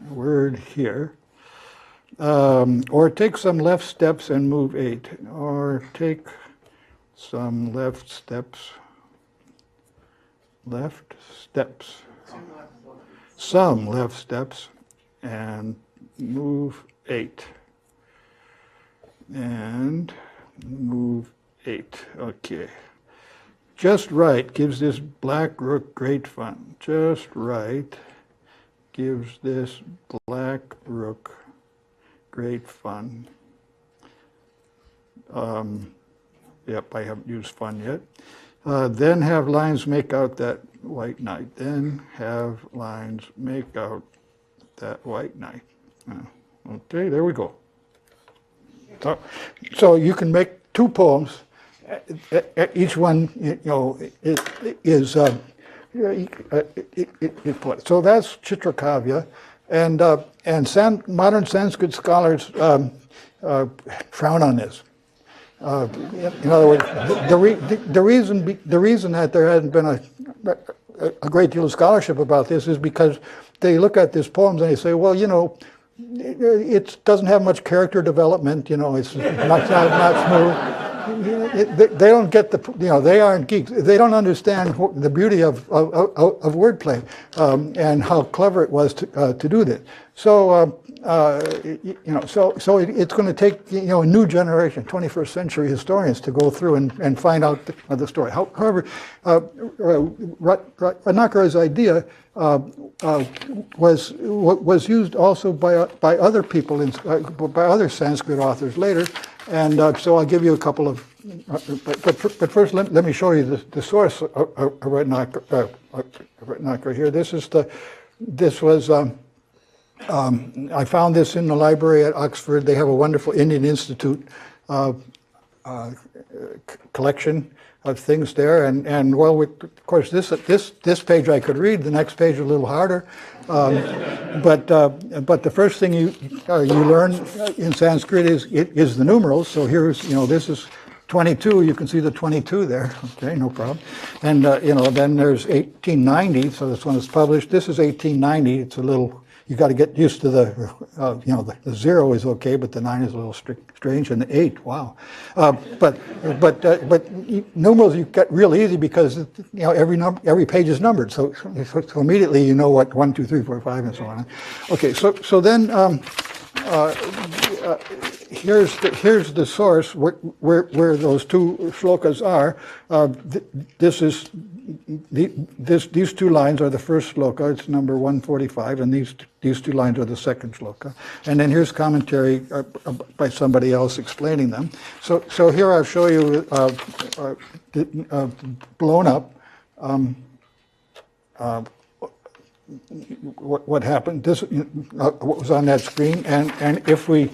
word here. Or take some left steps and move 8. Or take some left steps. Some left steps and move 8. And move 8. Okay. Just right gives this black rook great fun. Just right gives this black rook great fun. Yep, I haven't used fun yet. Then have lines make out that white knight. Then have lines make out that white knight. Okay, there we go. So you can make 2 poems. Each one, is so that's Chitrakavya, and modern Sanskrit scholars frown on this. In other words, the reason that there hasn't been a great deal of scholarship about this is because they look at these poems and they say, well, it doesn't have much character development. It's not smooth. They don't get they aren't geeks. They don't understand the beauty of wordplay and how clever it was to do this. So it's going to take a new generation, 21st century historians to go through and find out the story. However, Ratnakara's idea was used also by other people, by other Sanskrit authors later. And so I'll give you a couple of, but first let me show you the source of Ratnakara here. I found this in the library at Oxford. They have a wonderful Indian Institute collection of things there, and well, of course, this page I could read. The next page a little harder, but the first thing you learn in Sanskrit is the numerals. So here's this is 22. You can see the 22 there. Okay, no problem. And then there's 1890. So this one is published. This is 1890. It's a little. You got to get used to the the 0 is okay, but the 9 is a little strange, and the 8, wow. But numerals you get real easy because every page is numbered, so immediately you know what 1, 2, 3, 4, 5, and so on. Okay, so then here's the source where those 2 shlokas are. These 2 lines are the first shloka. It's number 145, and these 2 lines are the second shloka. And then here's commentary by somebody else explaining them. So here I'll show you blown up. What happened? This what was on that screen, and if we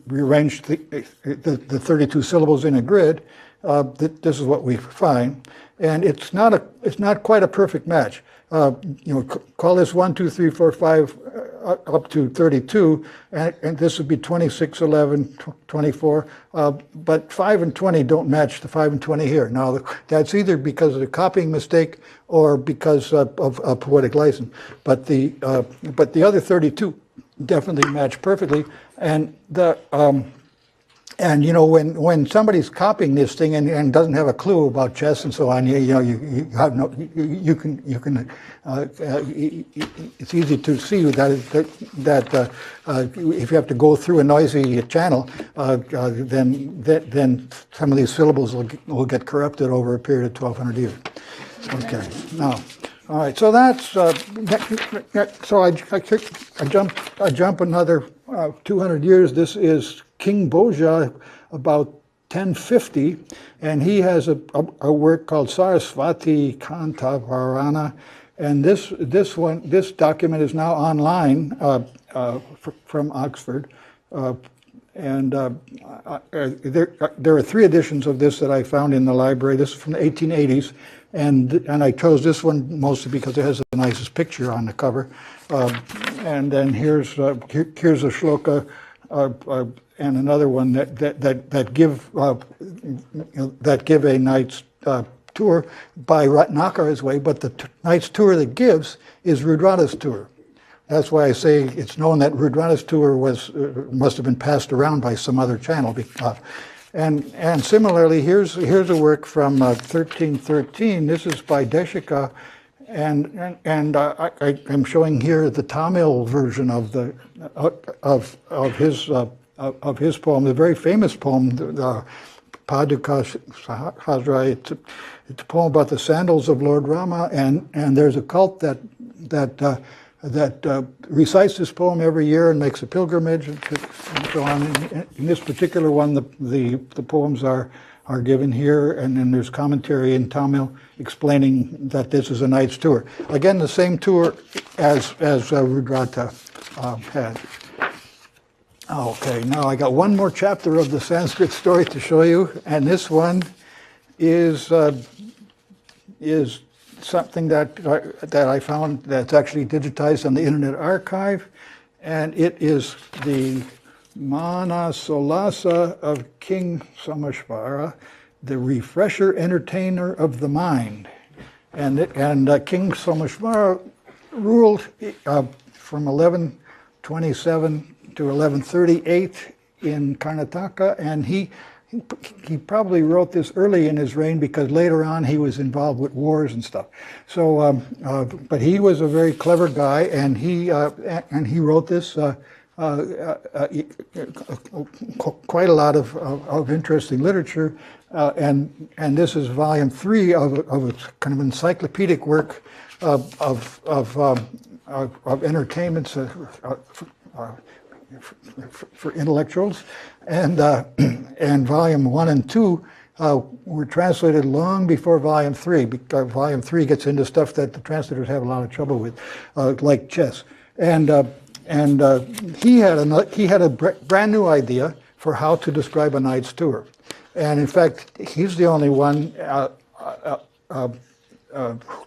rearrange the 32 syllables in a grid, this is what we find. And it's not quite a perfect match. Call this 1, 2, 3, 4, 5 up to 32, and this would be 26, 11, 24. But 5 and 20 don't match the 5 and 20 here. Now, that's either because of a copying mistake or because of poetic license. But the other 32 definitely match perfectly. And when somebody's copying this thing and doesn't have a clue about chess and so on, it's easy to see that if you have to go through a noisy channel, then some of these syllables will get corrupted over a period of 1,200 years. Okay, now. All right, so that's so I jump another 200 years. This is King Bhoja, about 1050, and he has a work called Sarasvati Kantavarana, and this document is now online from Oxford, and there are 3 editions of this that I found in the library. This is from the 1880s. And I chose this one mostly because it has the nicest picture on the cover. And then here's a shloka and another one that give a knight's tour by Ratnakara's way, but the knight's tour that gives is Rudrata's tour. That's why I say it's known that Rudrata's tour must have been passed around by some other channel. And similarly, here's a work from 1313. This is by Deshika, and I'm showing here the Tamil version of his poem, the very famous poem, Paduka Sahasra. It's a poem about the sandals of Lord Rama, and there's a cult that recites this poem every year and makes a pilgrimage and so on. In this particular one, the poems are given here, and then there's commentary in Tamil explaining that this is a knight's tour. Again, the same tour as Rudrata had. Okay, now I got one more chapter of the Sanskrit story to show you, and this one is something that I found that's actually digitized on the Internet Archive, and it is the Manasolasa of King Someshvara, the refresher entertainer of the mind. And King Someshvara ruled from 1127 to 1138 in Karnataka, and he probably wrote this early in his reign because later on he was involved with wars and stuff. So, but he was a very clever guy, and he wrote this quite a lot of interesting literature, and this is volume 3 of a kind of encyclopedic work of entertainments for intellectuals, and volume 1 and 2 were translated long before volume 3, because volume 3 gets into stuff that the translators have a lot of trouble with, like chess. And he had a brand new idea for how to describe a knight's tour, and in fact, he's the only one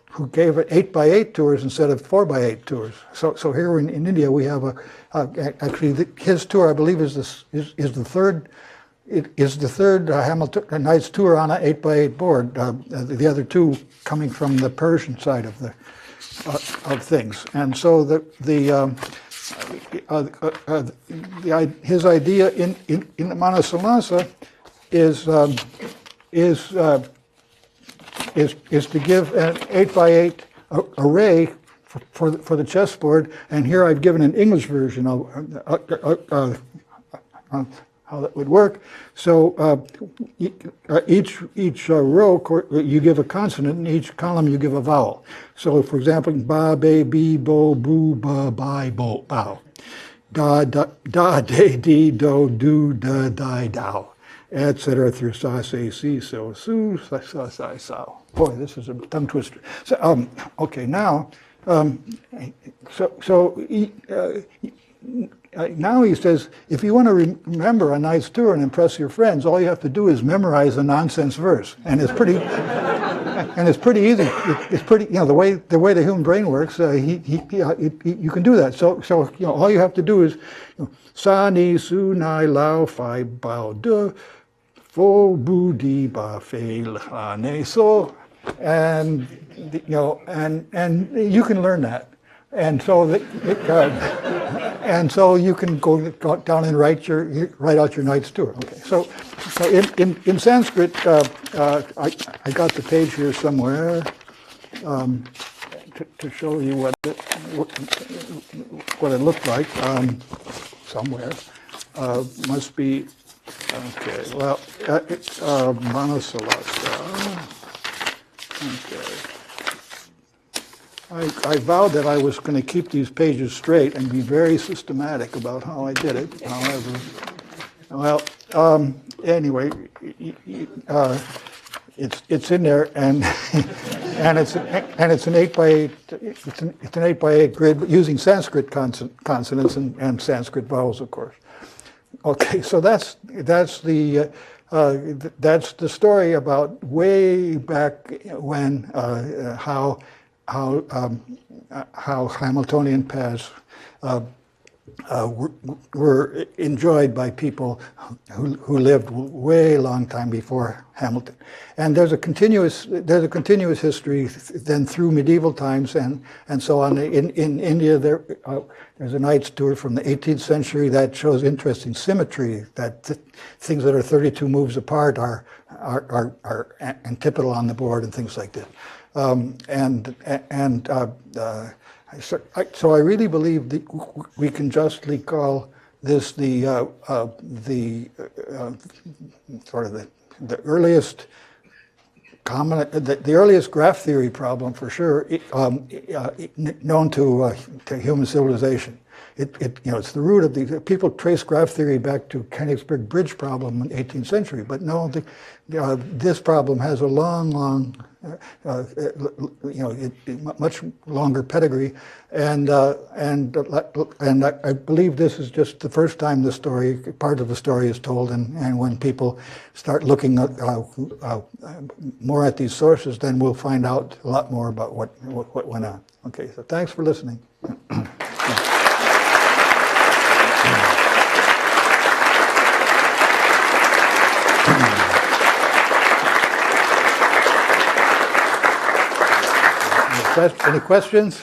who gave it 8x8 tours instead of 4x8 tours. So here in India we have actually his tour, I believe, is the third. It is the third Hamilton knight's tour on an 8x8 board. The other 2 coming from the Persian side of things, and so his idea in the Manasolasa is to give an 8x8 array for the chessboard, and here I've given an English version of how that would work. So each row you give a consonant, and each column you give a vowel. So, for example, ba, be, bi, bo, boo, ba, bi, bo, bow. Da, de, di, do, do, da, di, dow, etc. through sa, se, si, so, su, sa, sa, sa, sao. Boy, this is a tongue twister. So, okay, now, now he says, if you want to remember a nice tour and impress your friends, all you have to do is memorize a nonsense verse, and it's pretty, and it's pretty easy. It's pretty, the way the human brain works, you can do that. So all you have to do is, sa ni su nai lao fi bao de fo bu di ba fe la ne so, and and you can learn that. And so, you can go down and write out your night's tour. Okay. So in Sanskrit, I got the page here somewhere to show you what it looked like. Somewhere must be okay. Well, Manasalasa. Okay. I vowed that I was going to keep these pages straight and be very systematic about how I did it. However, well, anyway, it's in there, and it's an 8x8. It's an 8x8 grid using Sanskrit consonants and Sanskrit vowels, of course. Okay, so that's the story about way back when how Hamiltonian paths were enjoyed by people who lived way long time before Hamilton, and there's a continuous history then through medieval times and so on. In India, there's a knight's tour from the 18th century that shows interesting symmetry. That things that are 32 moves apart are antipodal on the board and things like that. So I really believe that we can justly call this the earliest the earliest graph theory problem for sure, known to human civilization. It's the root of the people trace graph theory back to Königsberg Bridge problem in the 18th century, but no, this problem has a long, much longer pedigree, and I believe this is just the first time part of the story is told, and when people start looking more at these sources, then we'll find out a lot more about what went on. Okay, so thanks for listening. Any questions?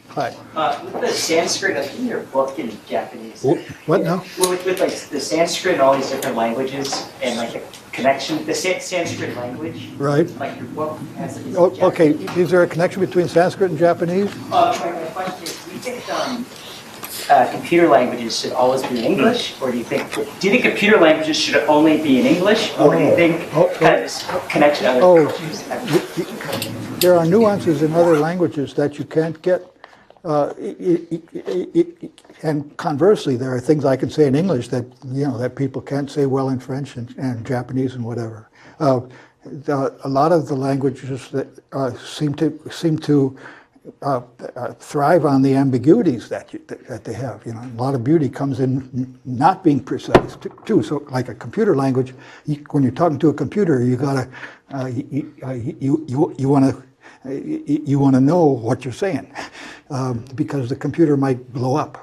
Hi. With the Sanskrit, like in your book in Japanese. What now? With like the Sanskrit and all these different languages and like the connection, the Sanskrit language. Right. Like your book has these. Okay. Is there a connection between Sanskrit and Japanese? My question is, do you think computer languages should always be in English, or do you think computer languages should only be in English, or do you think kind of this connection? There are nuances in other languages that you can't get, and conversely, there are things I can say in English that that people can't say well in French and Japanese and whatever. A lot of the languages that seem to thrive on the ambiguities that they have. A lot of beauty comes in not being precise too. So, like a computer language, when you're talking to a computer, you gotta you want to know what you're saying, because the computer might blow up.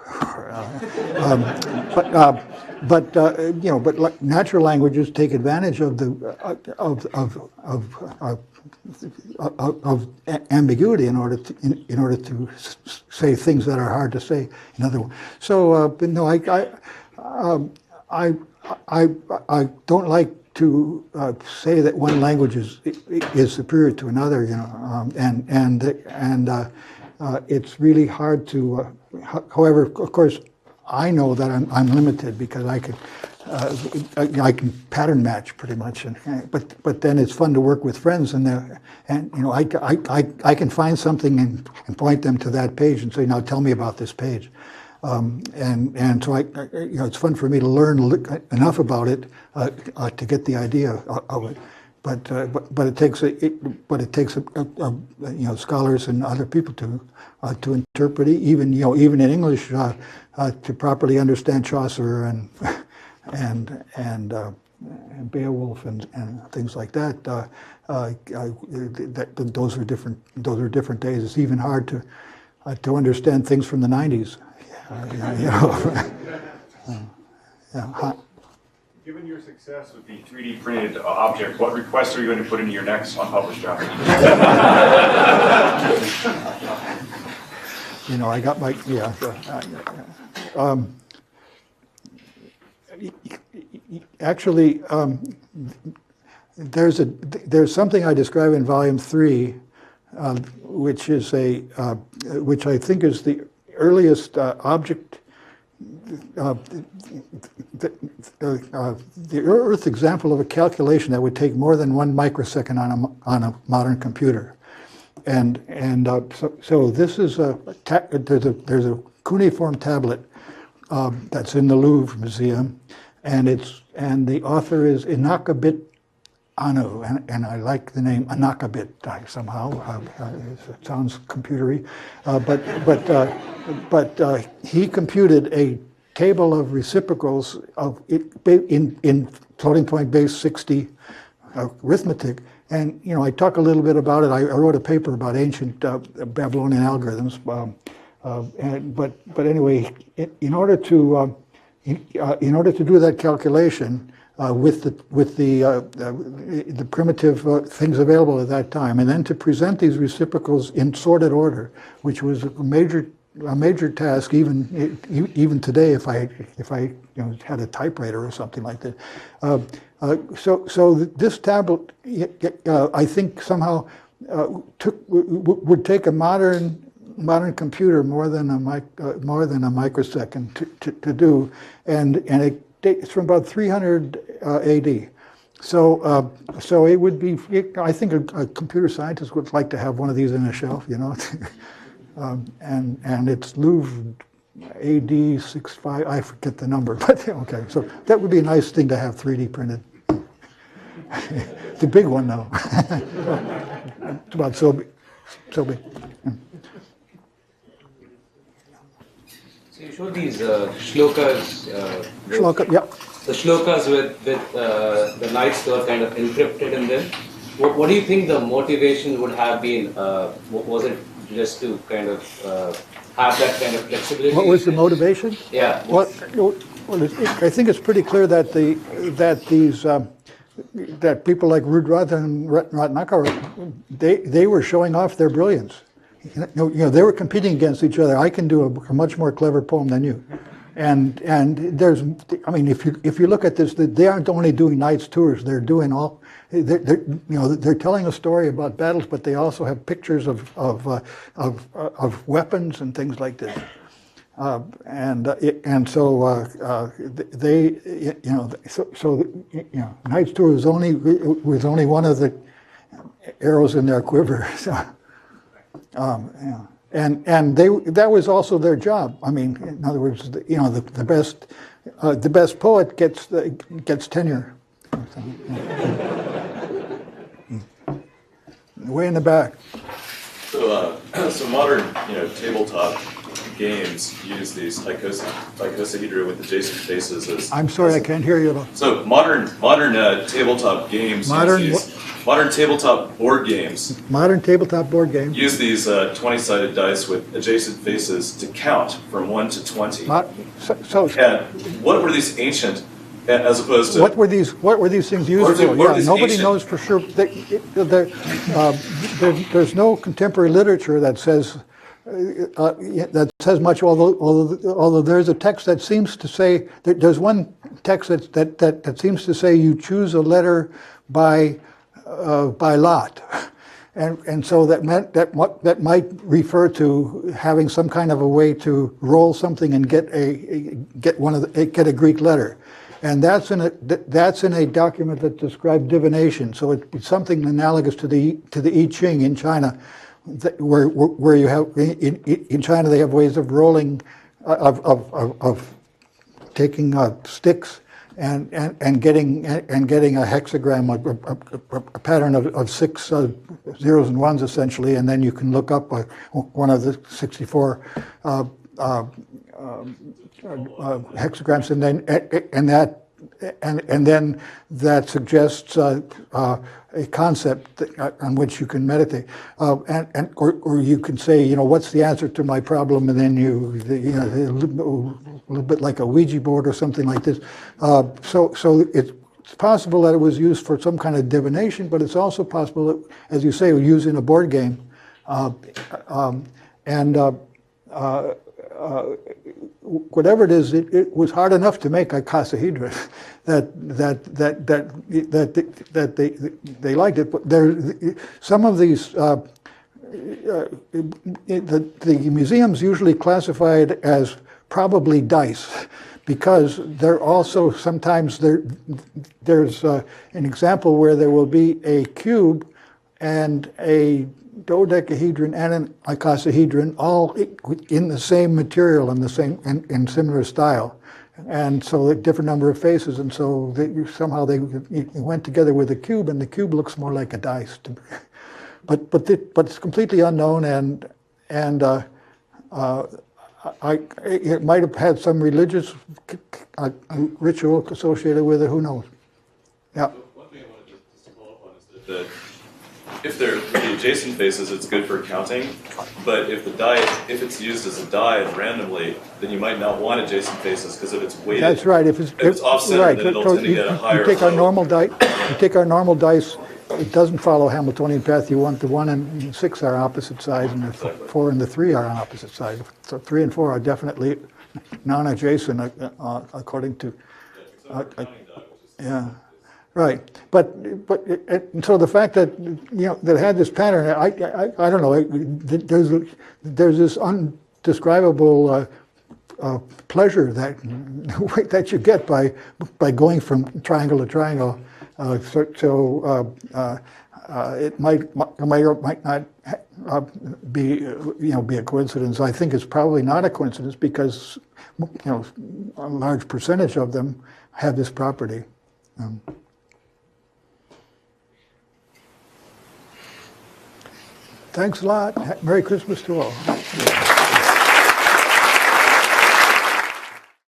But natural languages take advantage of ambiguity in order to say things that are hard to say in other words. So, but no, I don't like to say that one language is superior to another, and it's really hard to. However, of course, I know that I'm limited because I can pattern match pretty much, but then it's fun to work with friends, and I can find something and point them to that page and say, now tell me about this page. And so it's fun for me to learn enough about it to get the idea of it. it takes scholars and other people to interpret it, even in English to properly understand Chaucer and Beowulf and things like that. Those are different days. It's even hard to understand things from the 90s. Given your success with the 3D printed object, what requests are you going to put into your next unpublished journal? I got my actually. There's something I describe in Volume 3, which I think is the earliest object. The Earth example of a calculation that would take more than 1 microsecond on a modern computer, so this is there's a cuneiform tablet that's in the Louvre Museum, and the author is Inakabit Anu, and I like the name Anakabit somehow. It sounds computery, but he computed a table of reciprocals in floating point base 60 arithmetic, and I talk a little bit about it. I wrote a paper about ancient Babylonian algorithms, but anyway, in order to do that calculation with the primitive things available at that time, and then to present these reciprocals in sorted order, which was a major task even today if I had a typewriter or something like that. So this tablet, I think somehow would take a modern computer more than a microsecond to do, and it's from about 300 AD. So it would be. I think a computer scientist would like to have one of these in a shelf, and it's Louvre AD 65. I forget the number, but okay. So that would be a nice thing to have 3D printed. The big one, though. It's about so big. So you showed these shlokas. Shloka, yeah. The shlokas with the knights who are kind of encrypted in them. What do you think the motivation would have been? Was it just to kind of have that kind of flexibility? What was the motivation? Yeah. Well, I think it's pretty clear that that people like Rudratha and Ratnakara, they were showing off their brilliance. They were competing against each other. I can do a much more clever poem than you. And if you look at this, they aren't only doing knights tours. They're doing all. They're telling a story about battles, but they also have pictures of weapons and things like this. Knight's tour was only one of the arrows in their quiver. And that was also their job. I mean, in other words, the best poet gets tenure. Way in the back. So modern, tabletop games use these icosahedra with adjacent faces as. I'm sorry, I can't hear you at all. So modern tabletop games. Modern tabletop board games. Modern tabletop board games use these 20-sided dice with adjacent faces to count from 1 to 20. And what were these ancient, as opposed to what were these things used for? Nobody knows for sure. There's no contemporary literature that says much. Although there's a text that seems to say there's one text that seems to say you choose a letter by lot, and so that meant that might refer to having some kind of a way to roll something and get a Greek letter, and that's in a document that described divination. So it's something analogous to the I Ching in China, where you have in China they have ways of rolling of taking sticks and getting a hexagram, a pattern of 6 zeros and ones essentially, and then you can look up one of the 64 hexagrams, and then that suggests a concept on which you can meditate, or you can say, what's the answer to my problem, and then a little bit like a Ouija board or something like this. So it's possible that it was used for some kind of divination, but it's also possible that, as you say, it was used in a board game, whatever it is, it was hard enough to make icosahedron that they liked it. But some of these the museums usually classify it as probably dice, because they're also sometimes there's an example where there will be a cube and a dodecahedron and an icosahedron, all in the same material and in similar style, and so a different number of faces, and so somehow they went together with a cube, and the cube looks more like a dice. But it's completely unknown, and it might have had some religious ritual associated with it. Who knows? Yeah. One thing I wanted to follow up on is that if they're the adjacent faces, it's good for counting. But if it's used as a die randomly, then you might not want adjacent faces, because if it's weighted, that's right. If it's offset, right, then it'll tend to get a higher. You take our normal dice. You take our normal dice. It doesn't follow Hamiltonian path. You want the 1 and 6 are opposite sides, and the 4 and the 3 are on opposite sides. So 3 and 4 are definitely non-adjacent according to. Yeah. Right, but so the fact that that had this pattern, I don't know. There's this undescribable pleasure that you get by going from triangle to triangle. It might or might not be a coincidence. I think it's probably not a coincidence, because a large percentage of them have this property. Thanks a lot. Merry Christmas to all.